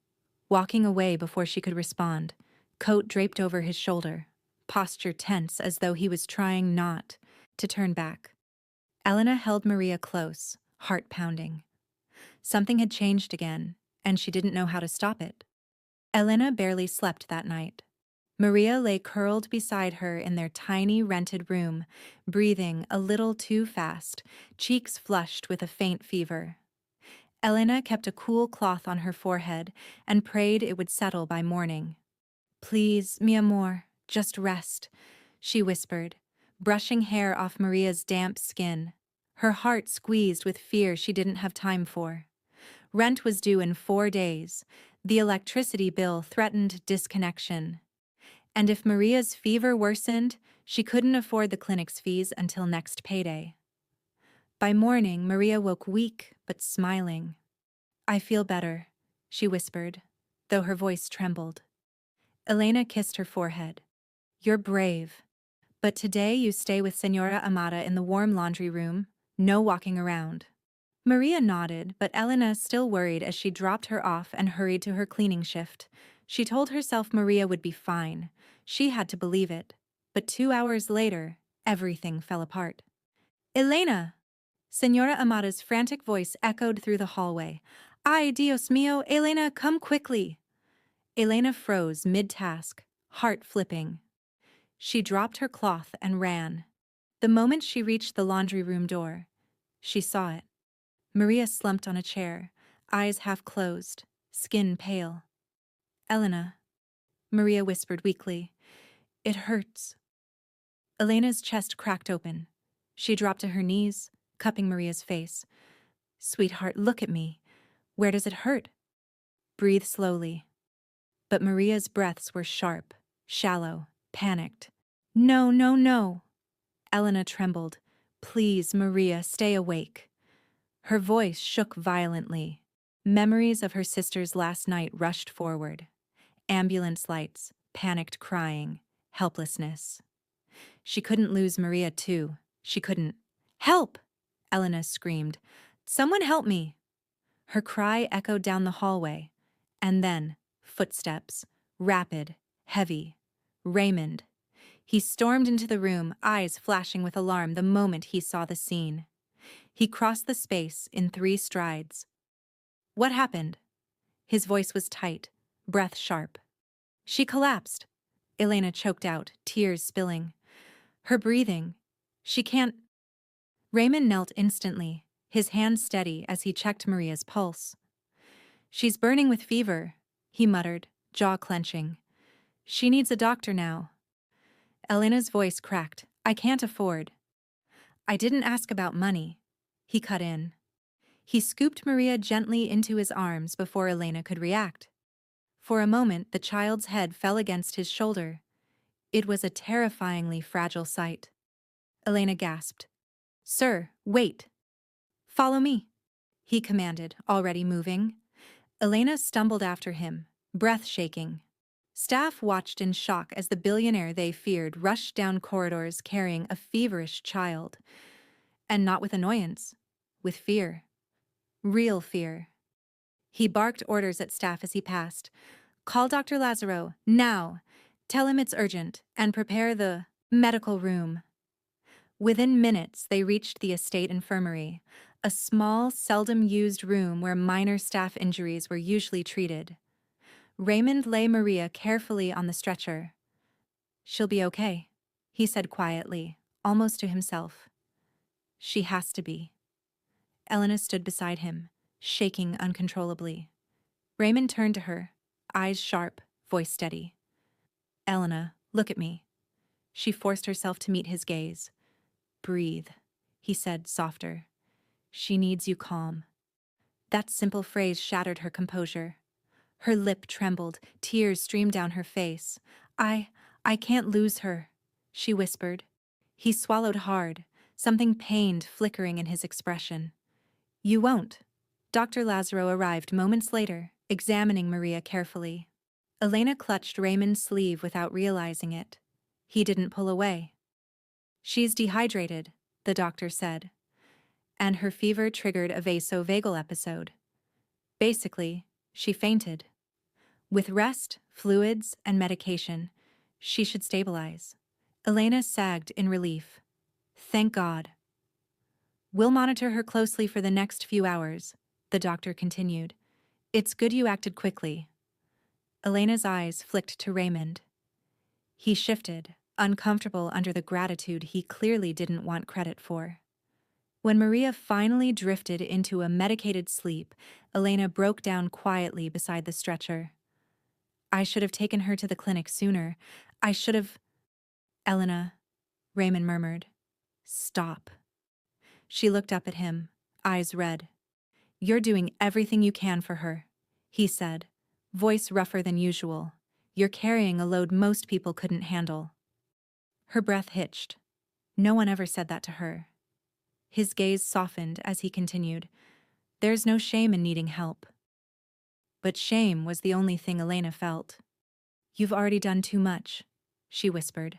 walking away before she could respond, coat draped over his shoulder, posture tense as though he was trying not to turn back. Elena held Maria close, heart pounding. Something had changed again, and she didn't know how to stop it. Elena barely slept that night. Maria lay curled beside her in their tiny rented room, breathing a little too fast, cheeks flushed with a faint fever. Elena kept a cool cloth on her forehead and prayed it would settle by morning. "Please, mi amor, just rest," she whispered, brushing hair off Maria's damp skin, her heart squeezed with fear she didn't have time for. Rent was due in 4 days. The electricity bill threatened disconnection. And if Maria's fever worsened, she couldn't afford the clinic's fees until next payday. By morning, Maria woke weak but smiling. "I feel better," she whispered, though her voice trembled. Elena kissed her forehead. "You're brave. But today you stay with Senora Amata in the warm laundry room. No walking around." Maria nodded, but Elena still worried as she dropped her off and hurried to her cleaning shift. She told herself Maria would be fine. She had to believe it. But 2 hours later, everything fell apart. "Elena!" Senora Amata's frantic voice echoed through the hallway. "Ay, Dios mío, Elena, come quickly!" Elena froze mid-task, heart flipping. She dropped her cloth and ran. The moment she reached the laundry room door, she saw it. Maria slumped on a chair, eyes half closed, skin pale. "Elena," Maria whispered weakly, "it hurts." Elena's chest cracked open. She dropped to her knees, cupping Maria's face. "Sweetheart, look at me. Where does it hurt?" "Breathe slowly." But Maria's breaths were sharp, shallow, panicked. "No, no, no." Elena trembled. "Please, Maria, stay awake." Her voice shook violently. Memories of her sister's last night rushed forward. Ambulance lights, panicked crying, helplessness. She couldn't lose Maria too. She couldn't. "Help!" Elena screamed. "Someone help me!" Her cry echoed down the hallway. And then, footsteps. Rapid, heavy. Raymond. He stormed into the room, eyes flashing with alarm the moment he saw the scene. He crossed the space in 3 strides. "What happened?" His voice was tight, breath sharp. "She collapsed," Elena choked out, tears spilling. "Her breathing. She can't—" Raymond knelt instantly, his hand steady as he checked Maria's pulse. "She's burning with fever," he muttered, jaw clenching. "She needs a doctor now." Elena's voice cracked. "I can't afford." "I didn't ask about money," he cut in. He scooped Maria gently into his arms before Elena could react. For a moment, the child's head fell against his shoulder. It was a terrifyingly fragile sight. Elena gasped. "Sir, wait." "Follow me," he commanded, already moving. Elena stumbled after him, breath shaking. Staff watched in shock as the billionaire they feared rushed down corridors carrying a feverish child. And not with annoyance, with fear. Real fear. He barked orders at staff as he passed. "Call Dr. Lazaro, now. Tell him it's urgent, and prepare the medical room." Within minutes, they reached the estate infirmary, a small, seldom-used room where minor staff injuries were usually treated. Raymond lay Maria carefully on the stretcher. "She'll be okay," he said quietly, almost to himself. "She has to be." Elena stood beside him, shaking uncontrollably. Raymond turned to her, eyes sharp, voice steady. "Elena, look at me." She forced herself to meet his gaze. "Breathe," he said, softer. "She needs you calm." That simple phrase shattered her composure. Her lip trembled, tears streamed down her face. I can't lose her," she whispered. He swallowed hard, something pained flickering in his expression. "You won't." Dr. Lazaro arrived moments later, examining Maria carefully. Elena clutched Raymond's sleeve without realizing it. He didn't pull away. "She's dehydrated," the doctor said. And her fever triggered a vasovagal episode. Basically, she fainted. With rest, fluids, and medication, she should stabilize. Elena sagged in relief. "Thank God." "We'll monitor her closely for the next few hours," the doctor continued. "It's good you acted quickly." Elena's eyes flicked to Raymond. He shifted, uncomfortable under the gratitude he clearly didn't want credit for. When Maria finally drifted into a medicated sleep, Elena broke down quietly beside the stretcher. I should have taken her to the clinic sooner. I should have. Elena, Raymond murmured. Stop. She looked up at him, eyes red. You're doing everything you can for her, he said, voice rougher than usual. You're carrying a load most people couldn't handle. Her breath hitched. No one ever said that to her. His gaze softened as he continued. There's no shame in needing help. But shame was the only thing Elena felt. You've already done too much, she whispered.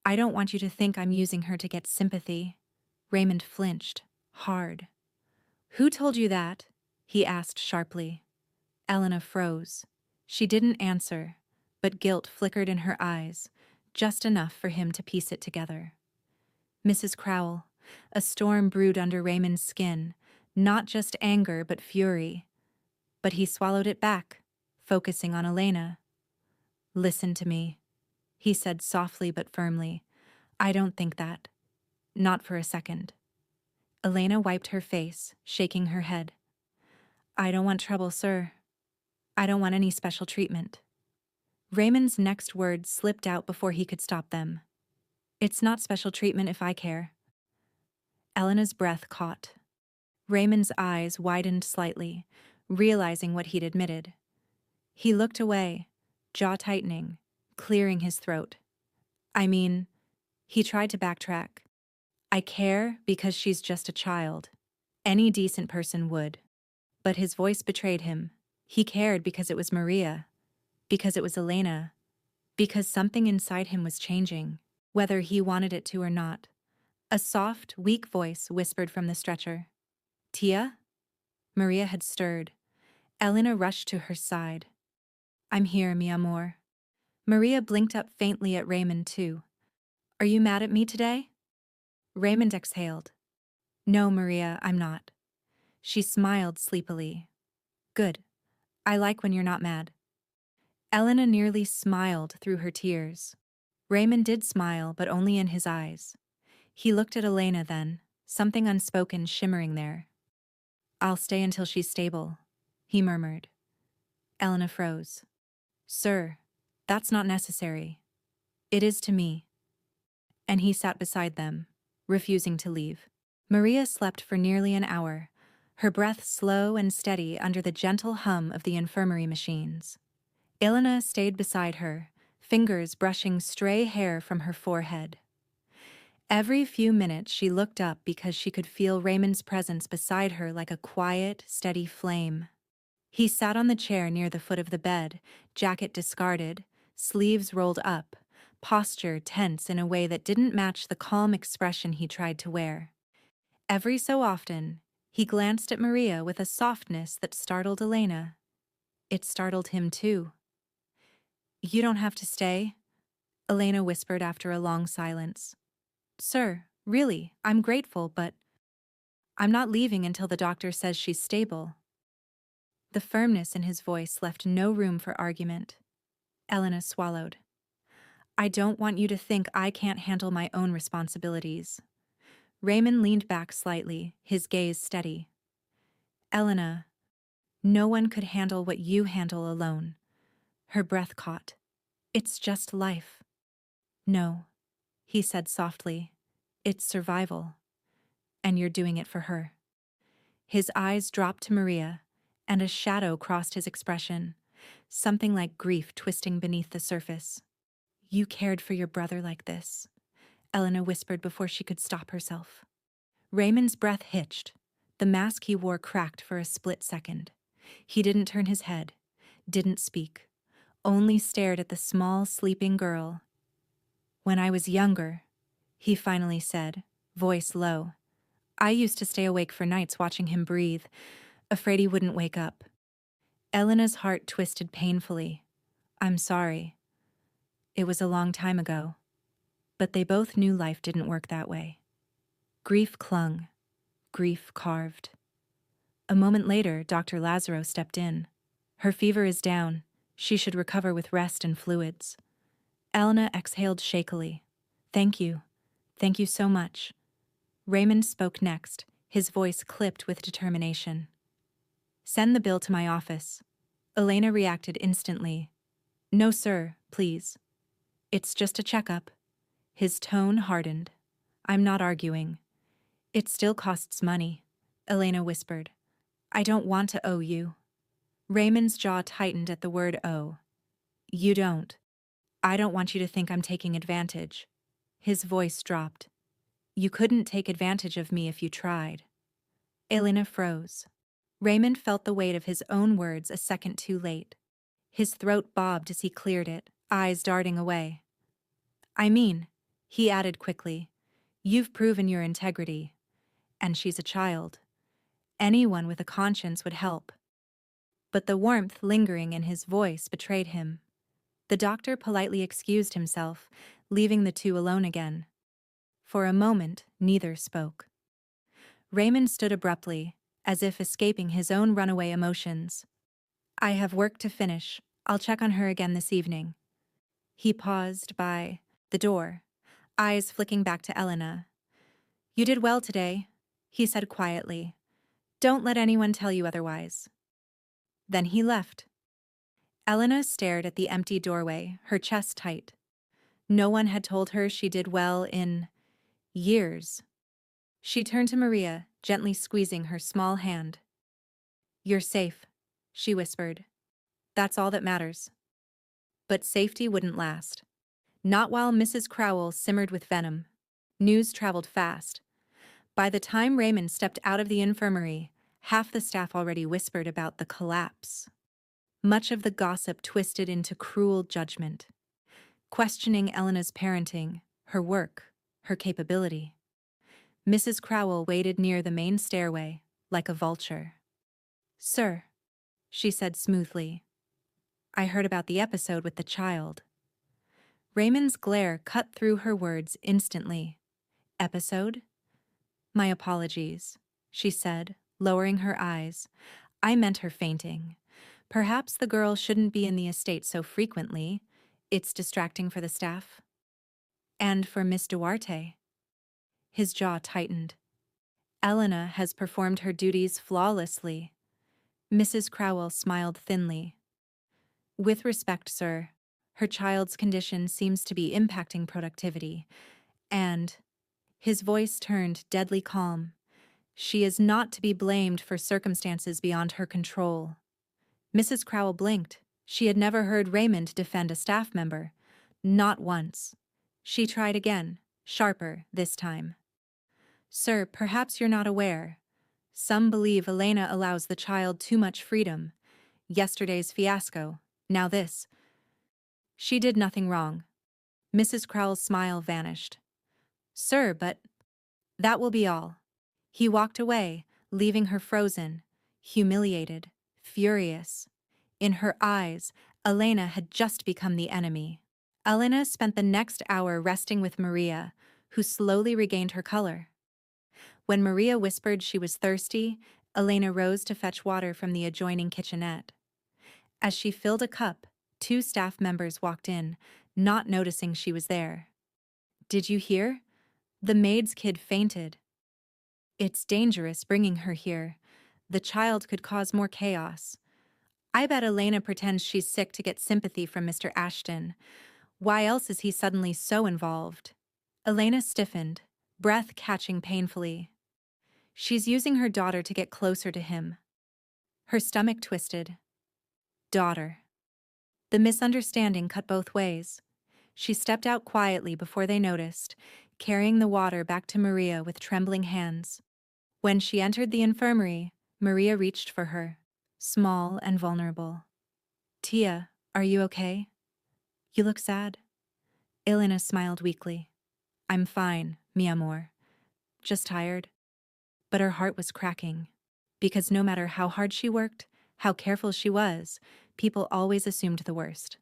I don't want you to think I'm using her to get sympathy. Raymond flinched, hard. Who told you that? He asked sharply. Elena froze. She didn't answer, but guilt flickered in her eyes, just enough for him to piece it together. Mrs. Crowell, a storm brewed under Raymond's skin, not just anger but fury. But he swallowed it back, focusing on Elena. Listen to me, he said softly but firmly. I don't think that. Not for a second. Elena wiped her face, shaking her head. I don't want trouble, sir. I don't want any special treatment. Raymond's next words slipped out before he could stop them. It's not special treatment if I care. Elena's breath caught. Raymond's eyes widened slightly, realizing what he'd admitted. He looked away, jaw tightening, clearing his throat. He tried to backtrack. I care because she's just a child. Any decent person would. But his voice betrayed him. He cared because it was Maria, because it was Elena, because something inside him was changing, whether he wanted it to or not. A soft, weak voice whispered from the stretcher. Tia? Maria had stirred. Elena rushed to her side. I'm here, mi amor. Maria blinked up faintly at Raymond, too. Are you mad at me today? Raymond exhaled. No, Maria, I'm not. She smiled sleepily. Good. I like when you're not mad. Elena nearly smiled through her tears. Raymond did smile, but only in his eyes. He looked at Elena then, something unspoken shimmering there. I'll stay until she's stable, he murmured. Elena froze. Sir, that's not necessary. It is to me. And he sat beside them, refusing to leave. Maria slept for nearly an hour, her breath slow and steady under the gentle hum of the infirmary machines. Elena stayed beside her, fingers brushing stray hair from her forehead. Every few minutes she looked up because she could feel Raymond's presence beside her like a quiet, steady flame. He sat on the chair near the foot of the bed, jacket discarded, sleeves rolled up, posture tense in a way that didn't match the calm expression he tried to wear. Every so often, he glanced at Maria with a softness that startled Elena. It startled him too. You don't have to stay, Elena whispered after a long silence. Sir, really, I'm grateful, but I'm not leaving until the doctor says she's stable. The firmness in his voice left no room for argument. Elena swallowed. I don't want you to think I can't handle my own responsibilities. Raymond leaned back slightly, his gaze steady. Elena, no one could handle what you handle alone. Her breath caught. It's just life. No, he said softly. It's survival. And you're doing it for her. His eyes dropped to Maria, and a shadow crossed his expression, something like grief twisting beneath the surface. You cared for your brother like this, Elena whispered before she could stop herself. Raymond's breath hitched. The mask he wore cracked for a split second. He didn't turn his head, didn't speak, only stared at the small, sleeping girl. When I was younger, he finally said, voice low, I used to stay awake for nights watching him breathe, afraid he wouldn't wake up. Elena's heart twisted painfully. I'm sorry. It was a long time ago. But they both knew life didn't work that way. Grief clung. Grief carved. A moment later, Dr. Lazaro stepped in. Her fever is down. She should recover with rest and fluids. Elena exhaled shakily. Thank you. Thank you so much. Raymond spoke next, his voice clipped with determination. Send the bill to my office. Elena reacted instantly. No, sir, please. It's just a checkup. His tone hardened. I'm not arguing. It still costs money, Elena whispered. I don't want to owe you. Raymond's jaw tightened at the word owe. You don't. I don't want you to think I'm taking advantage. His voice dropped. You couldn't take advantage of me if you tried. Elena froze. Raymond felt the weight of his own words a second too late. His throat bobbed as he cleared it, eyes darting away. I mean, he added quickly, you've proven your integrity. And she's a child. Anyone with a conscience would help. But the warmth lingering in his voice betrayed him. The doctor politely excused himself, leaving the two alone again. For a moment, neither spoke. Raymond stood abruptly, as if escaping his own runaway emotions. I have work to finish. I'll check on her again this evening. He paused by the door, eyes flicking back to Elena. You did well today, he said quietly. Don't let anyone tell you otherwise. Then he left. Elena stared at the empty doorway, her chest tight. No one had told her she did well in years. She turned to Maria, gently squeezing her small hand. You're safe, she whispered. That's all that matters. But safety wouldn't last. Not while Mrs. Crowell simmered with venom. News traveled fast. By the time Raymond stepped out of the infirmary, half the staff already whispered about the collapse. Much of the gossip twisted into cruel judgment, questioning Elena's parenting, her work, her capability. Mrs. Crowell waited near the main stairway, like a vulture. Sir, she said smoothly, I heard about the episode with the child. Raymond's glare cut through her words instantly. Episode? My apologies, she said, lowering her eyes. I meant her fainting. Perhaps the girl shouldn't be in the estate so frequently. It's distracting for the staff. And for Miss Duarte. His jaw tightened. Elena has performed her duties flawlessly. Mrs. Crowell smiled thinly. With respect, sir, her child's condition seems to be impacting productivity, and his voice turned deadly calm. She is not to be blamed for circumstances beyond her control. Mrs. Crowell blinked. She had never heard Raymond defend a staff member. Not once. She tried again, sharper this time. Sir, perhaps you're not aware. Some believe Elena allows the child too much freedom. Yesterday's fiasco, now this. She did nothing wrong. Mrs. Crowell's smile vanished. Sir, but that will be all. He walked away, leaving her frozen, humiliated, furious. In her eyes, Elena had just become the enemy. Elena spent the next hour resting with Maria, who slowly regained her color. When Maria whispered she was thirsty, Elena rose to fetch water from the adjoining kitchenette. As she filled a cup, two staff members walked in, not noticing she was there. Did you hear? The maid's kid fainted. It's dangerous bringing her here. The child could cause more chaos. I bet Elena pretends she's sick to get sympathy from Mr. Ashton. Why else is he suddenly so involved? Elena stiffened, breath catching painfully. She's using her daughter to get closer to him. Her stomach twisted. Daughter. The misunderstanding cut both ways. She stepped out quietly before they noticed, carrying the water back to Maria with trembling hands. When she entered the infirmary, Maria reached for her, small and vulnerable. Tia, are you okay? You look sad. Elena smiled weakly. I'm fine, mi amor. Just tired. But her heart was cracking. Because no matter how hard she worked, how careful she was, people always assumed the worst.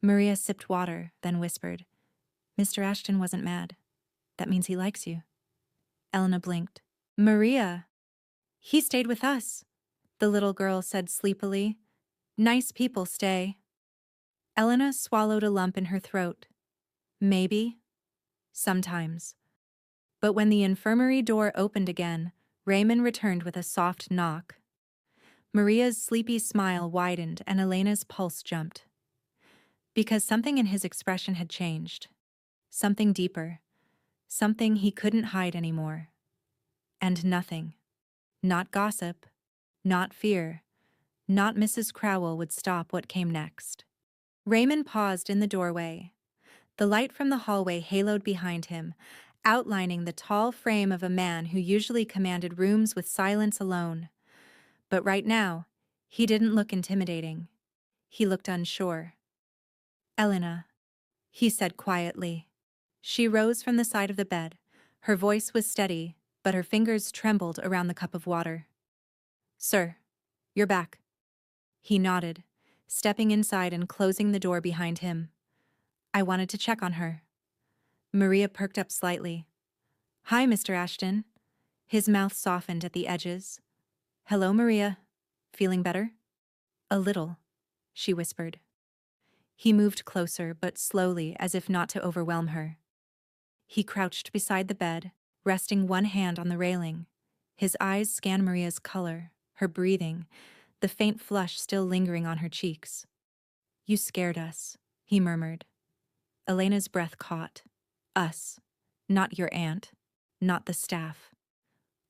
Maria sipped water, then whispered, Mr. Ashton wasn't mad. That means he likes you. Elena blinked. Maria! He stayed with us, the little girl said sleepily. Nice people stay. Elena swallowed a lump in her throat. Maybe. Sometimes. But when the infirmary door opened again, Raymond returned with a soft knock. Maria's sleepy smile widened and Elena's pulse jumped. Because something in his expression had changed. Something deeper. Something he couldn't hide anymore. And nothing. Not gossip. Not fear. Not Mrs. Crowell would stop what came next. Raymond paused in the doorway. The light from the hallway haloed behind him, outlining the tall frame of a man who usually commanded rooms with silence alone. But right now, he didn't look intimidating. He looked unsure. "Elena," he said quietly. She rose from the side of the bed. Her voice was steady, but her fingers trembled around the cup of water. "Sir, you're back." He nodded, stepping inside and closing the door behind him. "I wanted to check on her." Maria perked up slightly. "Hi, Mr. Ashton." His mouth softened at the edges. "Hello, Maria. Feeling better?" "A little," she whispered. He moved closer, but slowly, as if not to overwhelm her. He crouched beside the bed, resting one hand on the railing. His eyes scanned Maria's color, her breathing, the faint flush still lingering on her cheeks. "You scared us," he murmured. Elena's breath caught. "Us. Not your aunt. Not the staff.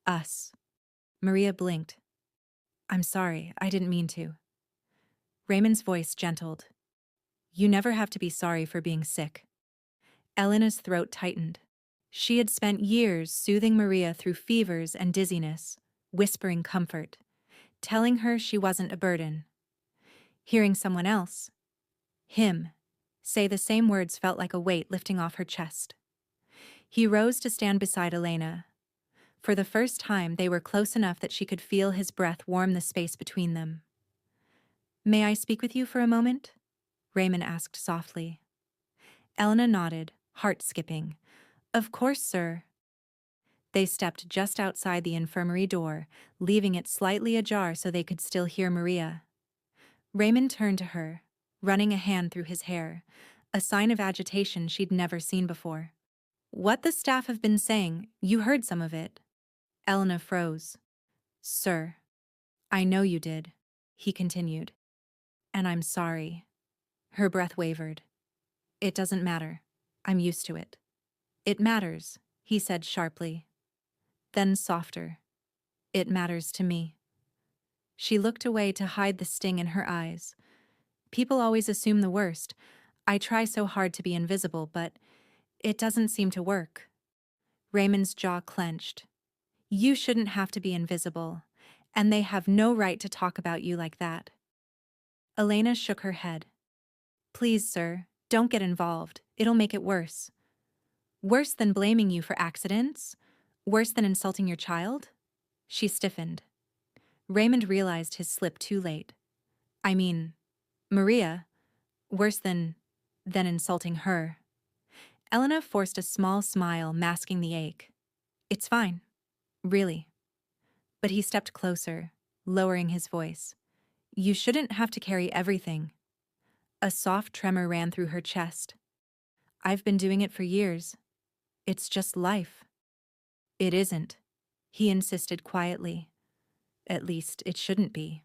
Us." Maria blinked. "I'm sorry, I didn't mean to." Raymond's voice gentled. "You never have to be sorry for being sick." Elena's throat tightened. She had spent years soothing Maria through fevers and dizziness, whispering comfort, telling her she wasn't a burden. Hearing someone else, him, say the same words felt like a weight lifting off her chest. He rose to stand beside Elena. For the first time, they were close enough that she could feel his breath warm the space between them. "May I speak with you for a moment?" Raymond asked softly. Elena nodded, heart skipping. "Of course, sir." They stepped just outside the infirmary door, leaving it slightly ajar so they could still hear Maria. Raymond turned to her, running a hand through his hair, a sign of agitation she'd never seen before. "What the staff have been saying, you heard some of it." Elena froze. "Sir, I know you did," he continued. "And I'm sorry." Her breath wavered. "It doesn't matter. I'm used to it." "It matters," he said sharply. Then softer. "It matters to me." She looked away to hide the sting in her eyes. "People always assume the worst. I try so hard to be invisible, but it doesn't seem to work." Raymond's jaw clenched. "You shouldn't have to be invisible, and they have no right to talk about you like that." Elena shook her head. "Please, sir, don't get involved. It'll make it worse." "Worse than blaming you for accidents? Worse than insulting your child?" She stiffened. Raymond realized his slip too late. "I mean, Maria, worse than insulting her." Elena forced a small smile, masking the ache. "It's fine. Really." But he stepped closer, lowering his voice. "You shouldn't have to carry everything." A soft tremor ran through her chest. "I've been doing it for years. It's just life." "It isn't," he insisted quietly. "At least, it shouldn't be."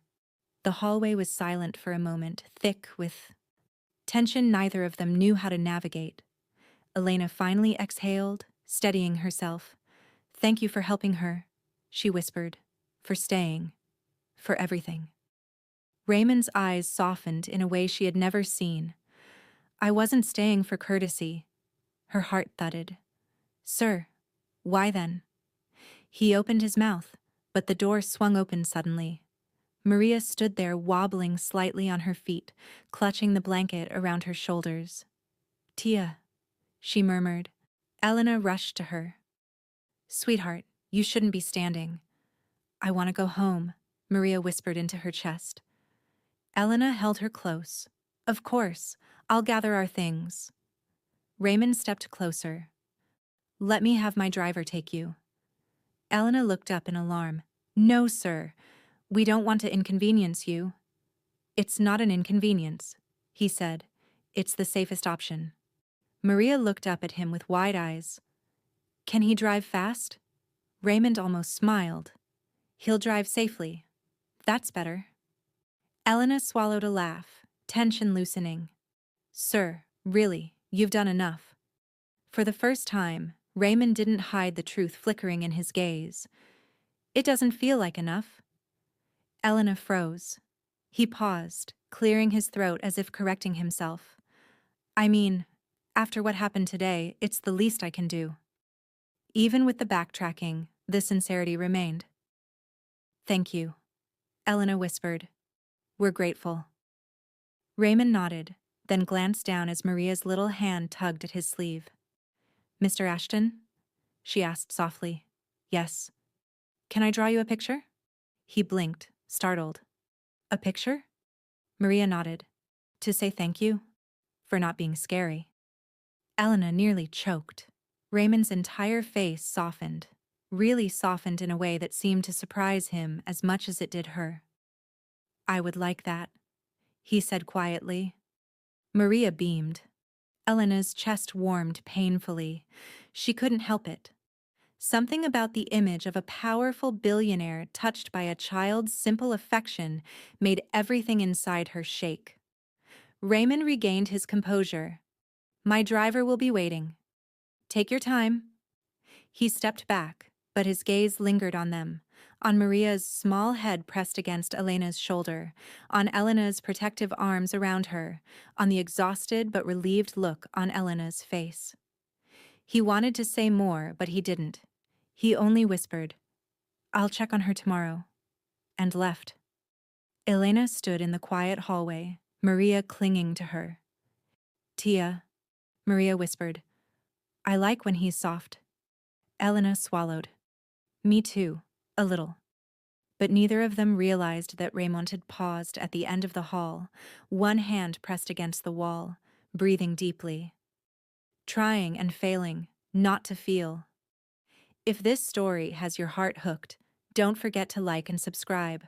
The hallway was silent for a moment, thick with tension neither of them knew how to navigate. Elena finally exhaled, steadying herself. "Thank you for helping her," she whispered. "For staying. For everything." Raymond's eyes softened in a way she had never seen. "I wasn't staying for courtesy." Her heart thudded. "Sir, why then?" He opened his mouth, but the door swung open suddenly. Maria stood there wobbling slightly on her feet, clutching the blanket around her shoulders. "Tia," she murmured. Elena rushed to her. "Sweetheart, you shouldn't be standing." "I want to go home," Maria whispered into her chest. Elena held her close. "Of course, I'll gather our things." Raymond stepped closer. "Let me have my driver take you." Elena looked up in alarm. "No, sir. We don't want to inconvenience you." "It's not an inconvenience," he said. It's the safest option. Maria looked up at him with wide eyes. Can he drive fast? Raymond almost smiled. He'll drive safely. That's better. Elena swallowed a laugh, tension loosening. Sir, really, you've done enough. For the first time, Raymond didn't hide the truth flickering in his gaze. It doesn't feel like enough. Elena froze. He paused, clearing his throat as if correcting himself. I mean, after what happened today, it's the least I can do. Even with the backtracking, the sincerity remained. Thank you, Elena whispered. We're grateful. Raymond nodded, then glanced down as Maria's little hand tugged at his sleeve. Mr. Ashton? She asked softly. Yes. Can I draw you a picture? He blinked, startled. A picture? Maria nodded. To say thank you? For not being scary. Elena nearly choked. Raymond's entire face softened, really softened in a way that seemed to surprise him as much as it did her. I would like that, he said quietly. Maria beamed. Elena's chest warmed painfully. She couldn't help it. Something about the image of a powerful billionaire touched by a child's simple affection made everything inside her shake. Raymond regained his composure. My driver will be waiting. Take your time. He stepped back, but his gaze lingered on them, on Maria's small head pressed against Elena's shoulder, on Elena's protective arms around her, on the exhausted but relieved look on Elena's face. He wanted to say more, but he didn't. He only whispered, I'll check on her tomorrow, and left. Elena stood in the quiet hallway, Maria clinging to her. Tia, Maria whispered, I like when he's soft. Elena swallowed. Me too, a little. But neither of them realized that Raymond had paused at the end of the hall, one hand pressed against the wall, breathing deeply. Trying and failing, not to feel. If this story has your heart hooked, don't forget to like and subscribe.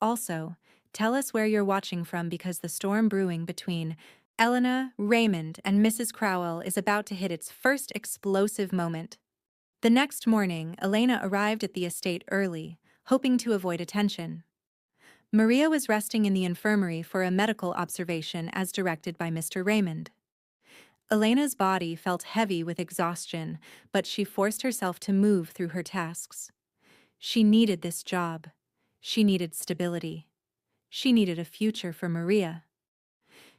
Also, tell us where you're watching from because the storm brewing between Elena, Raymond, and Mrs. Crowell is about to hit its first explosive moment. The next morning, Elena arrived at the estate early, hoping to avoid attention. Maria was resting in the infirmary for a medical observation as directed by Mr. Raymond. Elena's body felt heavy with exhaustion, but she forced herself to move through her tasks. She needed this job. She needed stability. She needed a future for Maria.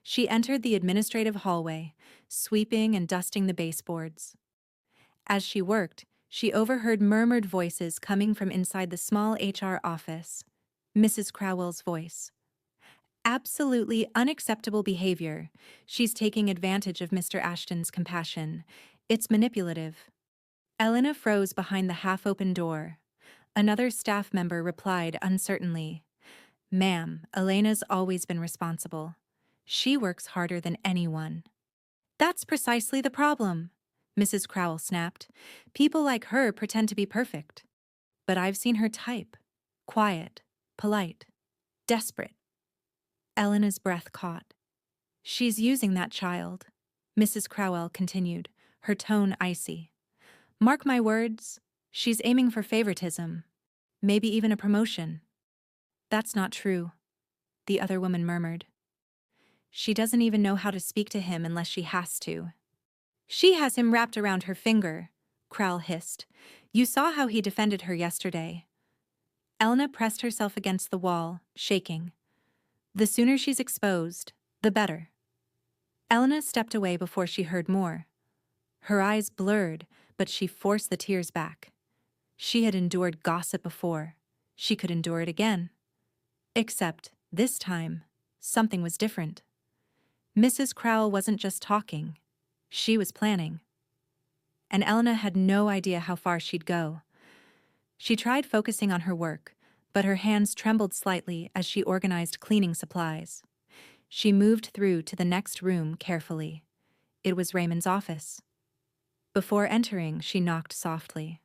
She entered the administrative hallway, sweeping and dusting the baseboards. As she worked, she overheard murmured voices coming from inside the small HR office. Mrs. Crowell's voice. Absolutely unacceptable behavior. She's taking advantage of Mr. Ashton's compassion. It's manipulative. Elena froze behind the half-open door. Another staff member replied uncertainly. Ma'am, Elena's always been responsible. She works harder than anyone. That's precisely the problem, Mrs. Crowell snapped. People like her pretend to be perfect. But I've seen her type. Quiet, polite, desperate. Elena's breath caught. She's using that child, Mrs. Crowell continued, her tone icy. Mark my words, she's aiming for favoritism, maybe even a promotion. That's not true, the other woman murmured. She doesn't even know how to speak to him unless she has to. She has him wrapped around her finger, Crowell hissed. You saw how he defended her yesterday. Elena pressed herself against the wall, shaking. The sooner she's exposed, the better. Elena stepped away before she heard more. Her eyes blurred, but she forced the tears back. She had endured gossip before. She could endure it again. Except, this time, something was different. Mrs. Crowell wasn't just talking. She was planning. And Elena had no idea how far she'd go. She tried focusing on her work, but her hands trembled slightly as she organized cleaning supplies. She moved through to the next room carefully. It was Raymond's office. Before entering, she knocked softly.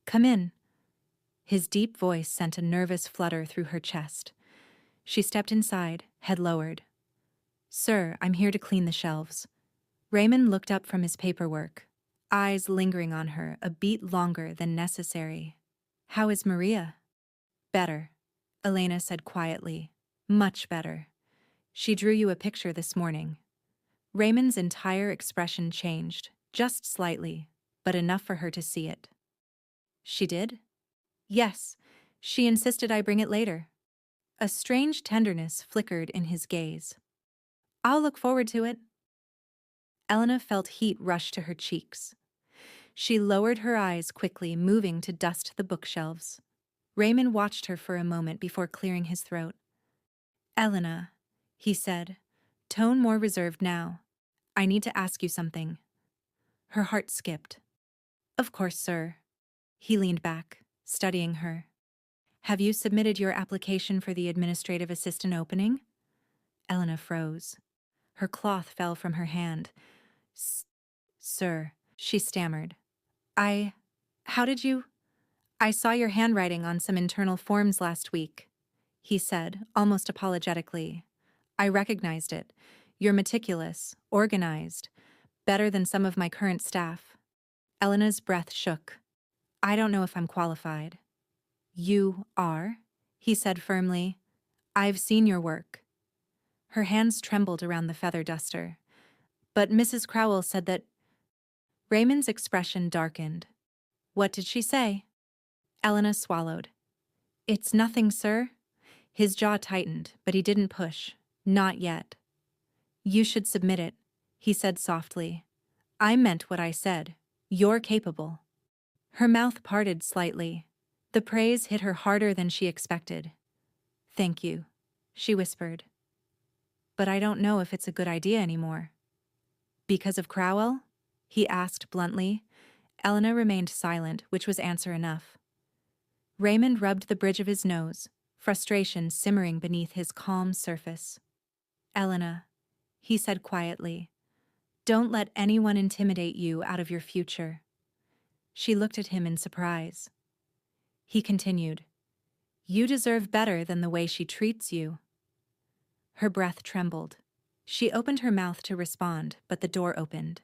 Come in. His deep voice sent a nervous flutter through her chest. She stepped inside, head lowered. Sir, I'm here to clean the shelves. Raymond looked up from his paperwork, eyes lingering on her a beat longer than necessary. How is Maria? Better, Elena said quietly. Much better. She drew you a picture this morning. Raymond's entire expression changed, just slightly, but enough for her to see it. She did? Yes. She insisted I bring it later. A strange tenderness flickered in his gaze. I'll look forward to it. Elena felt heat rush to her cheeks. She lowered her eyes quickly, moving to dust the bookshelves. Raymond watched her for a moment before clearing his throat. Elena, he said, tone more reserved now. I need to ask you something. Her heart skipped. Of course, sir. He leaned back, studying her. Have you submitted your application for the administrative assistant opening? Elena froze. Her cloth fell from her hand. Sir, she stammered. How did you? I saw your handwriting on some internal forms last week, he said, almost apologetically. I recognized it. You're meticulous, organized, better than some of my current staff. Elena's breath shook. I don't know if I'm qualified. You are, he said firmly. I've seen your work. Her hands trembled around the feather duster. But Mrs. Crowell said that. Raymond's expression darkened. What did she say? Elena swallowed. It's nothing, sir. His jaw tightened, but he didn't push. Not yet. You should submit it, he said softly. I meant what I said. You're capable. Her mouth parted slightly. The praise hit her harder than she expected. Thank you, she whispered. But I don't know if it's a good idea anymore. Because of Crowell? He asked bluntly. Elena remained silent, which was answer enough. Raymond rubbed the bridge of his nose, frustration simmering beneath his calm surface. Elena, he said quietly, don't let anyone intimidate you out of your future. She looked at him in surprise. He continued, you deserve better than the way she treats you. Her breath trembled. She opened her mouth to respond, but the door opened.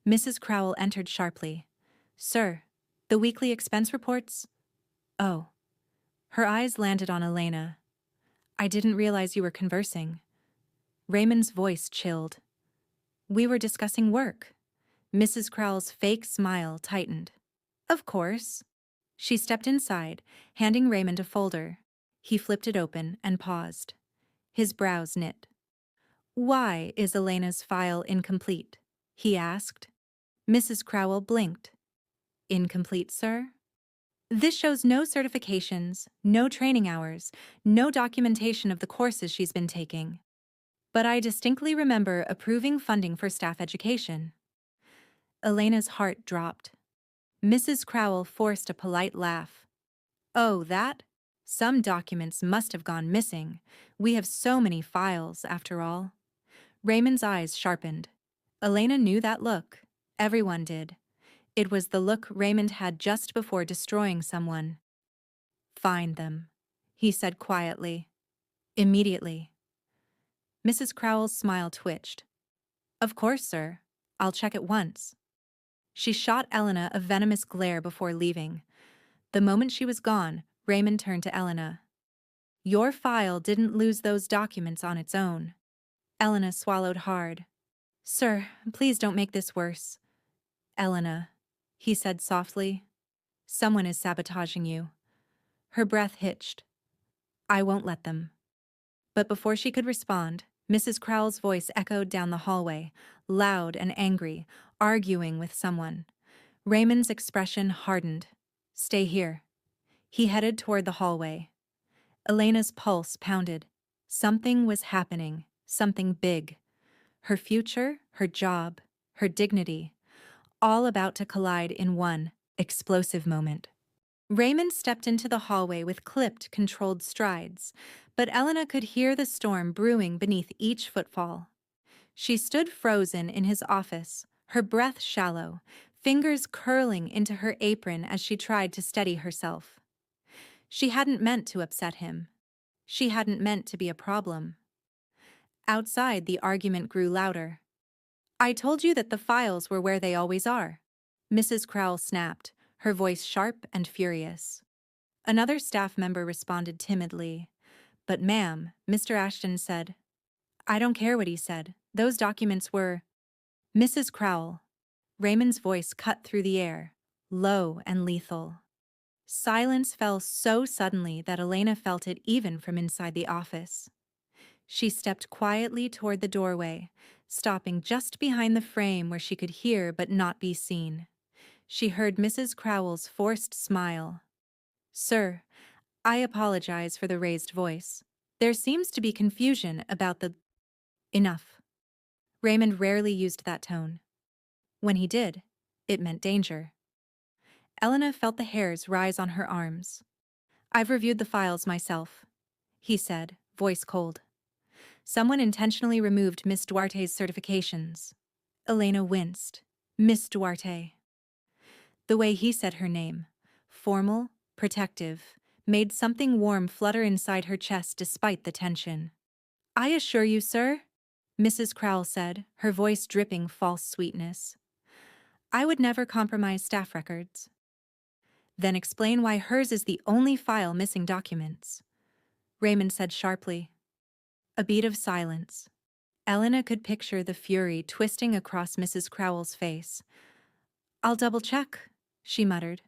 Mrs. Crowell entered sharply. Sir, the weekly expense reports? Oh. Her eyes landed on Elena. I didn't realize you were conversing. Raymond's voice chilled. We were discussing work. Mrs. Crowell's fake smile tightened. Of course. She stepped inside, handing Raymond a folder. He flipped it open and paused. His brows knit. Why is Elena's file incomplete? He asked. Mrs. Crowell blinked. Incomplete, sir? This shows no certifications, no training hours, no documentation of the courses she's been taking. But I distinctly remember approving funding for staff education. Elena's heart dropped. Mrs. Crowell forced a polite laugh. Oh, that? Some documents must have gone missing. We have so many files, after all. Raymond's eyes sharpened. Elena knew that look. Everyone did. It was the look Raymond had just before destroying someone. Find them, he said quietly. Immediately. Mrs. Crowell's smile twitched. Of course, sir. I'll check at once. She shot Elena a venomous glare before leaving. The moment she was gone, Raymond turned to Elena. Your file didn't lose those documents on its own. Elena swallowed hard. Sir, please don't make this worse. Elena, he said softly. Someone is sabotaging you. Her breath hitched. I won't let them. But before she could respond, Mrs. Crowell's voice echoed down the hallway, loud and angry, arguing with someone. Raymond's expression hardened. Stay here. He headed toward the hallway. Elena's pulse pounded. Something was happening, something big. Her future, her job, her dignity, all about to collide in one explosive moment. Raymond stepped into the hallway with clipped, controlled strides, but Elena could hear the storm brewing beneath each footfall. She stood frozen in his office, her breath shallow, fingers curling into her apron as she tried to steady herself. She hadn't meant to upset him. She hadn't meant to be a problem. Outside, the argument grew louder. "I told you that the files were where they always are," Mrs. Crowell snapped, her voice sharp and furious. Another staff member responded timidly. "But ma'am," Mr. Ashton said. "I don't care what he said. Those documents were—" "Mrs. Crowell." Raymond's voice cut through the air, low and lethal. Silence fell so suddenly that Elena felt it even from inside the office. She stepped quietly toward the doorway, stopping just behind the frame where she could hear but not be seen. She heard Mrs. Crowell's forced smile. "Sir, I apologize for the raised voice. There seems to be confusion about the—" "Enough." Raymond rarely used that tone. When he did, it meant danger. Elena felt the hairs rise on her arms. "I've reviewed the files myself," he said, voice cold. "Someone intentionally removed Miss Duarte's certifications." Elena winced. Miss Duarte. The way he said her name, formal, protective, made something warm flutter inside her chest despite the tension. "I assure you, sir," Mrs. Crowell said, her voice dripping false sweetness, "I would never compromise staff records." "Then explain why hers is the only file missing documents," Raymond said sharply. A beat of silence. Elena could picture the fury twisting across Mrs. Crowell's face. "I'll double-check," she muttered.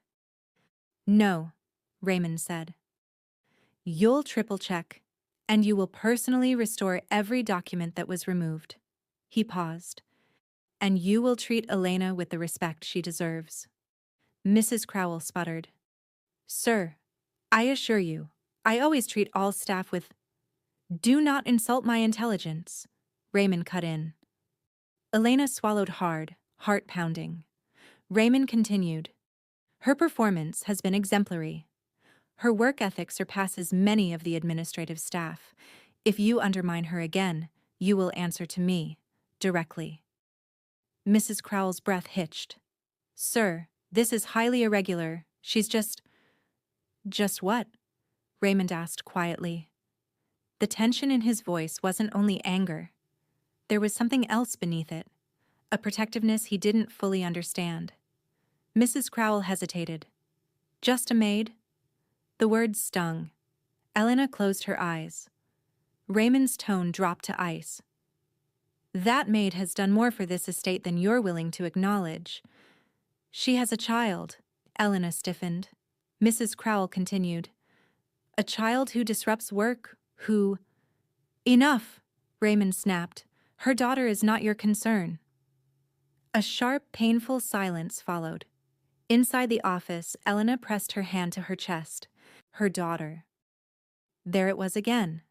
"No," Raymond said. "You'll triple-check, and you will personally restore every document that was removed." He paused. "And you will treat Elena with the respect she deserves." Mrs. Crowell sputtered. "Sir, I assure you, I always treat all staff with—" "Do not insult my intelligence," Raymond cut in. Elena swallowed hard, heart pounding. Raymond continued. "Her performance has been exemplary. Her work ethic surpasses many of the administrative staff. If you undermine her again, you will answer to me, directly." Mrs. Crowell's breath hitched. "Sir, this is highly irregular. She's just—" "Just what?" Raymond asked quietly. The tension in his voice wasn't only anger. There was something else beneath it, a protectiveness he didn't fully understand. Mrs. Crowell hesitated. "Just a maid?" The words stung. Elena closed her eyes. Raymond's tone dropped to ice. "That maid has done more for this estate than you're willing to acknowledge. She has a child." Elena stiffened. Mrs. Crowell continued. "A child who disrupts work, who—" "Enough!" Raymond snapped. "Her daughter is not your concern." A sharp, painful silence followed. Inside the office, Elena pressed her hand to her chest. Her daughter. There it was again.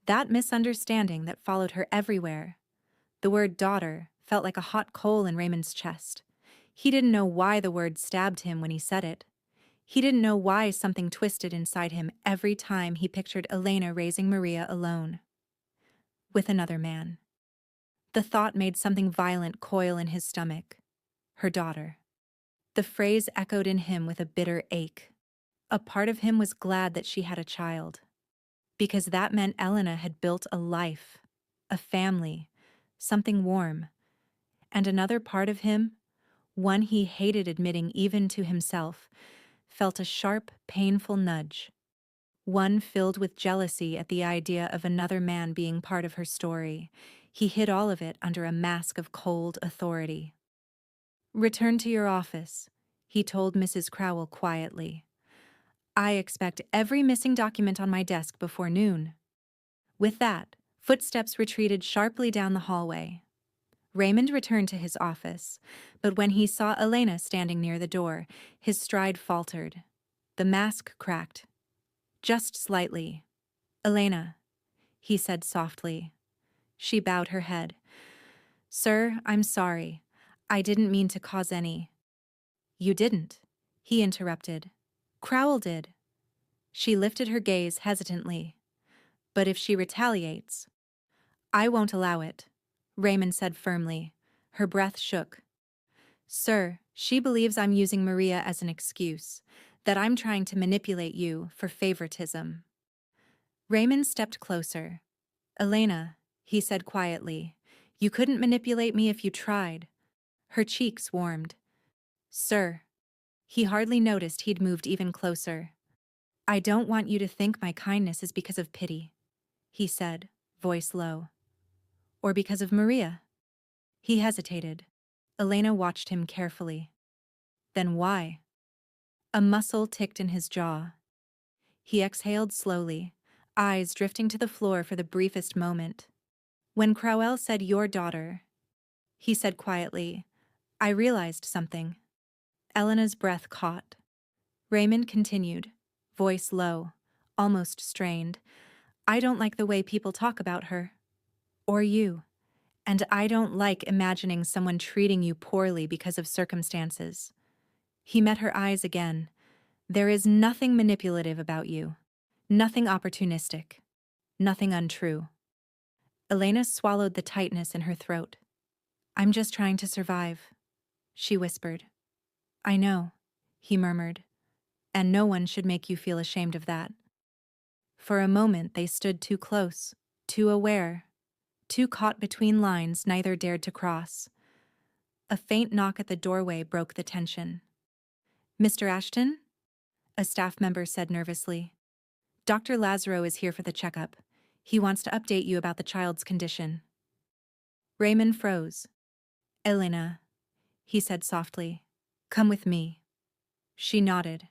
That misunderstanding that followed her everywhere. The word daughter felt like a hot coal in Raymond's chest. He didn't know why the word stabbed him when he said it. He didn't know why something twisted inside him every time he pictured Elena raising Maria alone. With another man. The thought made something violent coil in his stomach. Her daughter. The phrase echoed in him with a bitter ache. A part of him was glad that she had a child. Because that meant Elena had built a life, a family, something warm. And another part of him, one he hated admitting even to himself, felt a sharp, painful nudge. One filled with jealousy at the idea of another man being part of her story. He hid all of it under a mask of cold authority. "Return to your office," he told Mrs. Crowell quietly. "I expect every missing document on my desk before noon." With that, footsteps retreated sharply down the hallway. Raymond returned to his office, but when he saw Elena standing near the door, his stride faltered. The mask cracked. Just slightly. "Elena," he said softly. She bowed her head. "Sir, I'm sorry. I didn't mean to cause any—" "You didn't," he interrupted. "Crowell did." She lifted her gaze hesitantly. "But if she retaliates—" "I won't allow it," Raymond said firmly. Her breath shook. "Sir, she believes I'm using Maria as an excuse, that I'm trying to manipulate you for favoritism." Raymond stepped closer. "Elena, he said quietly. You couldn't manipulate me if you tried. Her cheeks warmed. Sir. He hardly noticed he'd moved even closer. I don't want you to think my kindness is because of pity, he said, voice low. Or because of Maria. He hesitated. Elena watched him carefully. Then why? A muscle ticked in his jaw. He exhaled slowly, eyes drifting to the floor for the briefest moment. When Crowell said your daughter, he said quietly, I realized something. Elena's breath caught. Raymond continued, voice low, almost strained. I don't like the way people talk about her. Or you. And I don't like imagining someone treating you poorly because of circumstances. He met her eyes again. There is nothing manipulative about you. Nothing opportunistic. Nothing untrue. Elena swallowed the tightness in her throat. I'm just trying to survive, she whispered. I know, he murmured, and no one should make you feel ashamed of that. For a moment they stood too close, too aware, too caught between lines neither dared to cross. A faint knock at the doorway broke the tension. Mr. Ashton? A staff member said nervously. Dr. Lazaro is here for the checkup. He wants to update you about the child's condition. Raymond froze. Elena, he said softly, come with me. She nodded.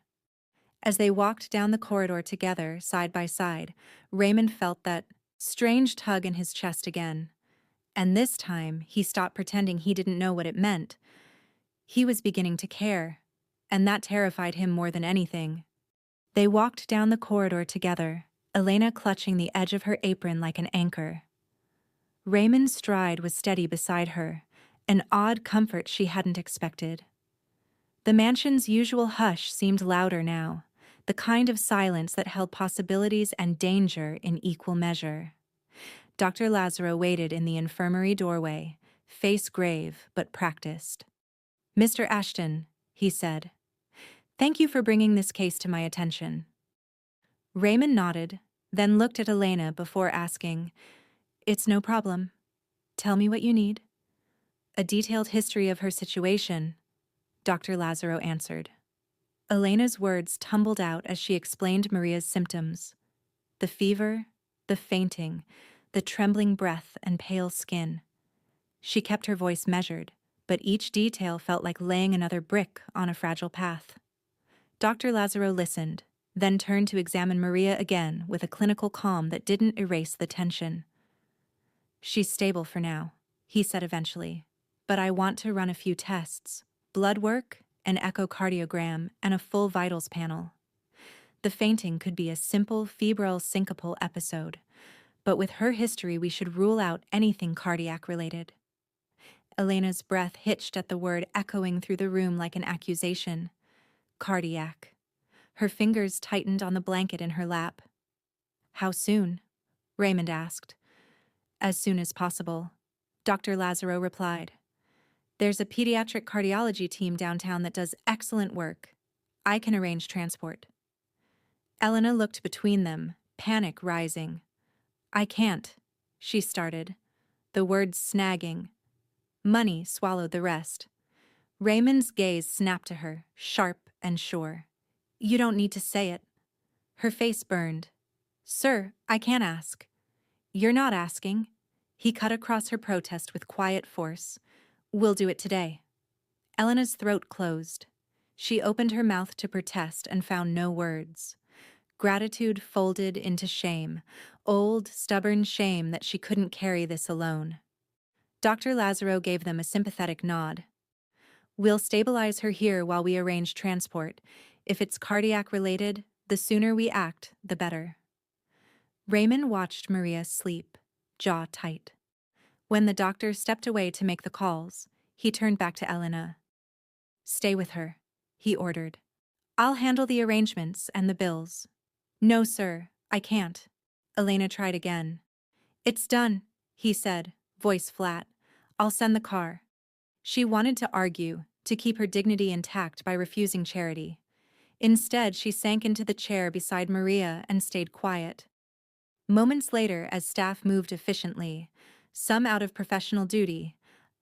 As they walked down the corridor together, side by side, Raymond felt that strange tug in his chest again. And this time, he stopped pretending he didn't know what it meant. He was beginning to care, and that terrified him more than anything. They walked down the corridor together, Elena clutching the edge of her apron like an anchor. Raymond's stride was steady beside her, an odd comfort she hadn't expected. The mansion's usual hush seemed louder now, the kind of silence that held possibilities and danger in equal measure. Dr. Lazaro waited in the infirmary doorway, face grave but practiced. Mr. Ashton, he said, thank you for bringing this case to my attention. Raymond nodded, then looked at Elena before asking, It's no problem. Tell me what you need. A detailed history of her situation, Dr. Lazaro answered. Elena's words tumbled out as she explained Maria's symptoms. The fever, the fainting, the trembling breath and pale skin. She kept her voice measured, but each detail felt like laying another brick on a fragile path. Dr. Lazaro listened, then turned to examine Maria again with a clinical calm that didn't erase the tension. She's stable for now, he said eventually, but I want to run a few tests. Blood work, an echocardiogram, and a full vitals panel. The fainting could be a simple febrile syncopal episode, but with her history we should rule out anything cardiac-related. Elena's breath hitched at the word echoing through the room like an accusation. Cardiac. Her fingers tightened on the blanket in her lap. How soon? Raymond asked. As soon as possible, Dr. Lazaro replied. There's a pediatric cardiology team downtown that does excellent work. I can arrange transport. Elena looked between them, panic rising. I can't, she started, the words snagging. Money swallowed the rest. Raymond's gaze snapped to her, sharp and sure. You don't need to say it. Her face burned. Sir, I can't ask. You're not asking. He cut across her protest with quiet force. We'll do it today. Elena's throat closed. She opened her mouth to protest and found no words. Gratitude folded into shame, old, stubborn shame that she couldn't carry this alone. Dr. Lazaro gave them a sympathetic nod. We'll stabilize her here while we arrange transport. If it's cardiac-related, the sooner we act, the better. Raymond watched Maria sleep, jaw tight. When the doctor stepped away to make the calls, he turned back to Elena. Stay with her, he ordered. I'll handle the arrangements and the bills. No, sir, I can't. Elena tried again. It's done, he said, voice flat. I'll send the car. She wanted to argue, to keep her dignity intact by refusing charity. Instead, she sank into the chair beside Maria and stayed quiet. Moments later, as staff moved efficiently, some out of professional duty,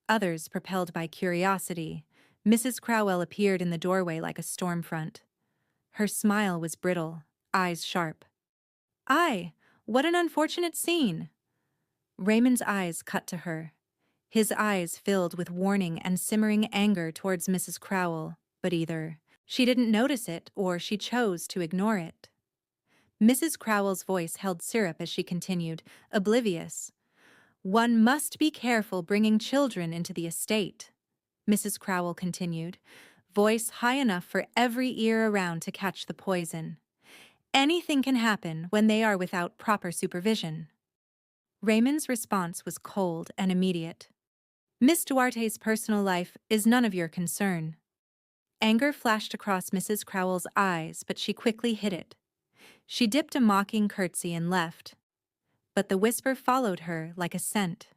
others propelled by curiosity, Mrs. Crowell appeared in the doorway like a storm front. Her smile was brittle, eyes sharp. "Aye, what an unfortunate scene!" Raymond's eyes cut to her, his eyes filled with warning and simmering anger towards Mrs. Crowell, but either she didn't notice it or she chose to ignore it. Mrs. Crowell's voice held syrup as she continued, oblivious. "One must be careful bringing children into the estate," Mrs. Crowell continued, voice high enough for every ear around to catch the poison. "Anything can happen when they are without proper supervision." Raymond's response was cold and immediate. "Miss Duarte's personal life is none of your concern." Anger flashed across Mrs. Crowell's eyes, but she quickly hid it. She dipped a mocking curtsy and left, but the whisper followed her like a scent.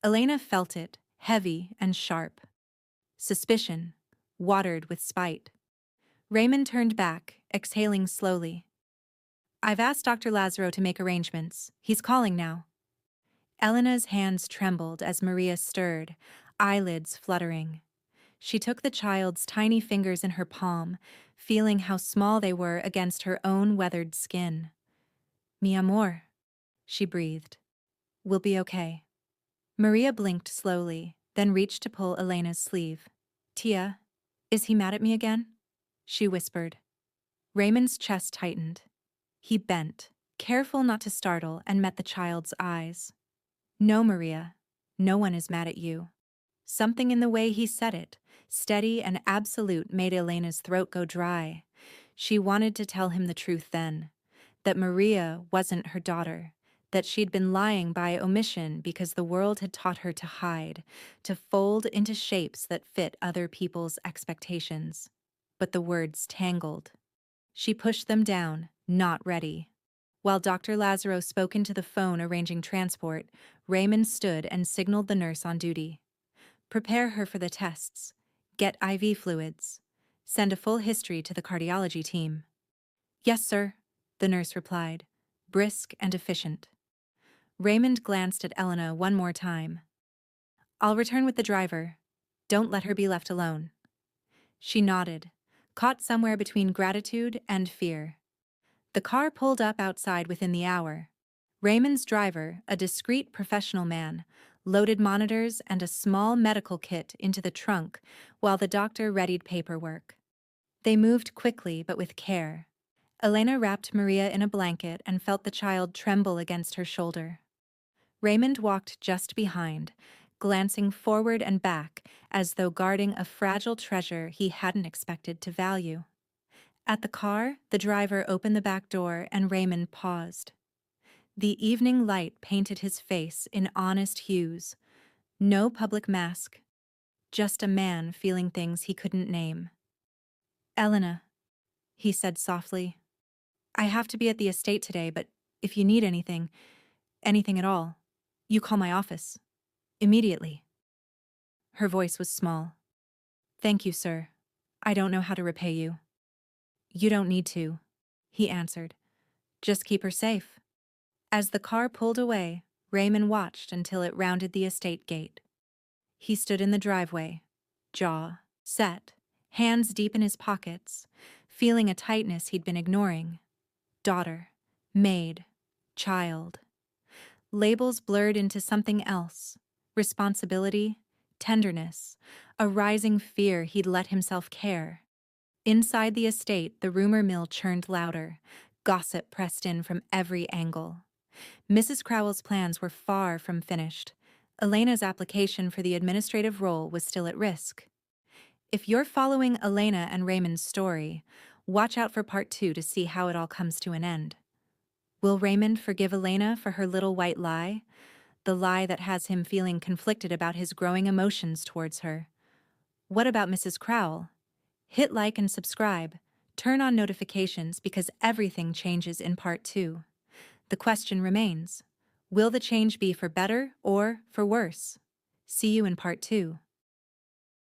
Elena felt it, heavy and sharp. Suspicion, watered with spite. Raymond turned back, exhaling slowly. "I've asked Dr. Lazaro to make arrangements. He's calling now." Elena's hands trembled as Maria stirred, eyelids fluttering. She took the child's tiny fingers in her palm, feeling how small they were against her own weathered skin. "Mi amor," she breathed. "We'll be okay." Maria blinked slowly, then reached to pull Elena's sleeve. "Tia, is he mad at me again?" she whispered. Raymond's chest tightened. He bent, careful not to startle, and met the child's eyes. "No, Maria, no one is mad at you." Something in the way he said it, steady and absolute, made Elena's throat go dry. She wanted to tell him the truth then, that Maria wasn't her daughter, that she'd been lying by omission because the world had taught her to hide, to fold into shapes that fit other people's expectations. But the words tangled. She pushed them down, not ready. While Dr. Lazaro spoke into the phone arranging transport, Raymond stood and signaled the nurse on duty. "Prepare her for the tests. Get IV fluids. Send a full history to the cardiology team." "Yes, sir," the nurse replied, brisk and efficient. Raymond glanced at Elena one more time. "I'll return with the driver. Don't let her be left alone." She nodded, caught somewhere between gratitude and fear. The car pulled up outside within the hour. Raymond's driver, a discreet professional man, loaded monitors and a small medical kit into the trunk while the doctor readied paperwork. They moved quickly but with care. Elena wrapped Maria in a blanket and felt the child tremble against her shoulder. Raymond walked just behind, glancing forward and back as though guarding a fragile treasure he hadn't expected to value. At the car, the driver opened the back door and Raymond paused. The evening light painted his face in honest hues. No public mask. Just a man feeling things he couldn't name. "Elena," he said softly, "I have to be at the estate today, but if you need anything at all, you call my office. Immediately." Her voice was small. "Thank you, sir. I don't know how to repay you." "You don't need to," he answered. "Just keep her safe." As the car pulled away, Raymond watched until it rounded the estate gate. He stood in the driveway, jaw set, hands deep in his pockets, feeling a tightness he'd been ignoring. Daughter, maid, child. Labels blurred into something else. Responsibility, tenderness, a rising fear he'd let himself care. Inside the estate, the rumor mill churned louder. Gossip pressed in from every angle. Mrs. Crowell's plans were far from finished. Elena's application for the administrative role was still at risk. If you're following Elena and Raymond's story, watch out for part 2 to see how it all comes to an end. Will Raymond forgive Elena for her little white lie? The lie that has him feeling conflicted about his growing emotions towards her. What about Mrs. Crowell? Hit like and subscribe. Turn on notifications because everything changes in part 2. The question remains, will the change be for better or for worse? See you in part 2.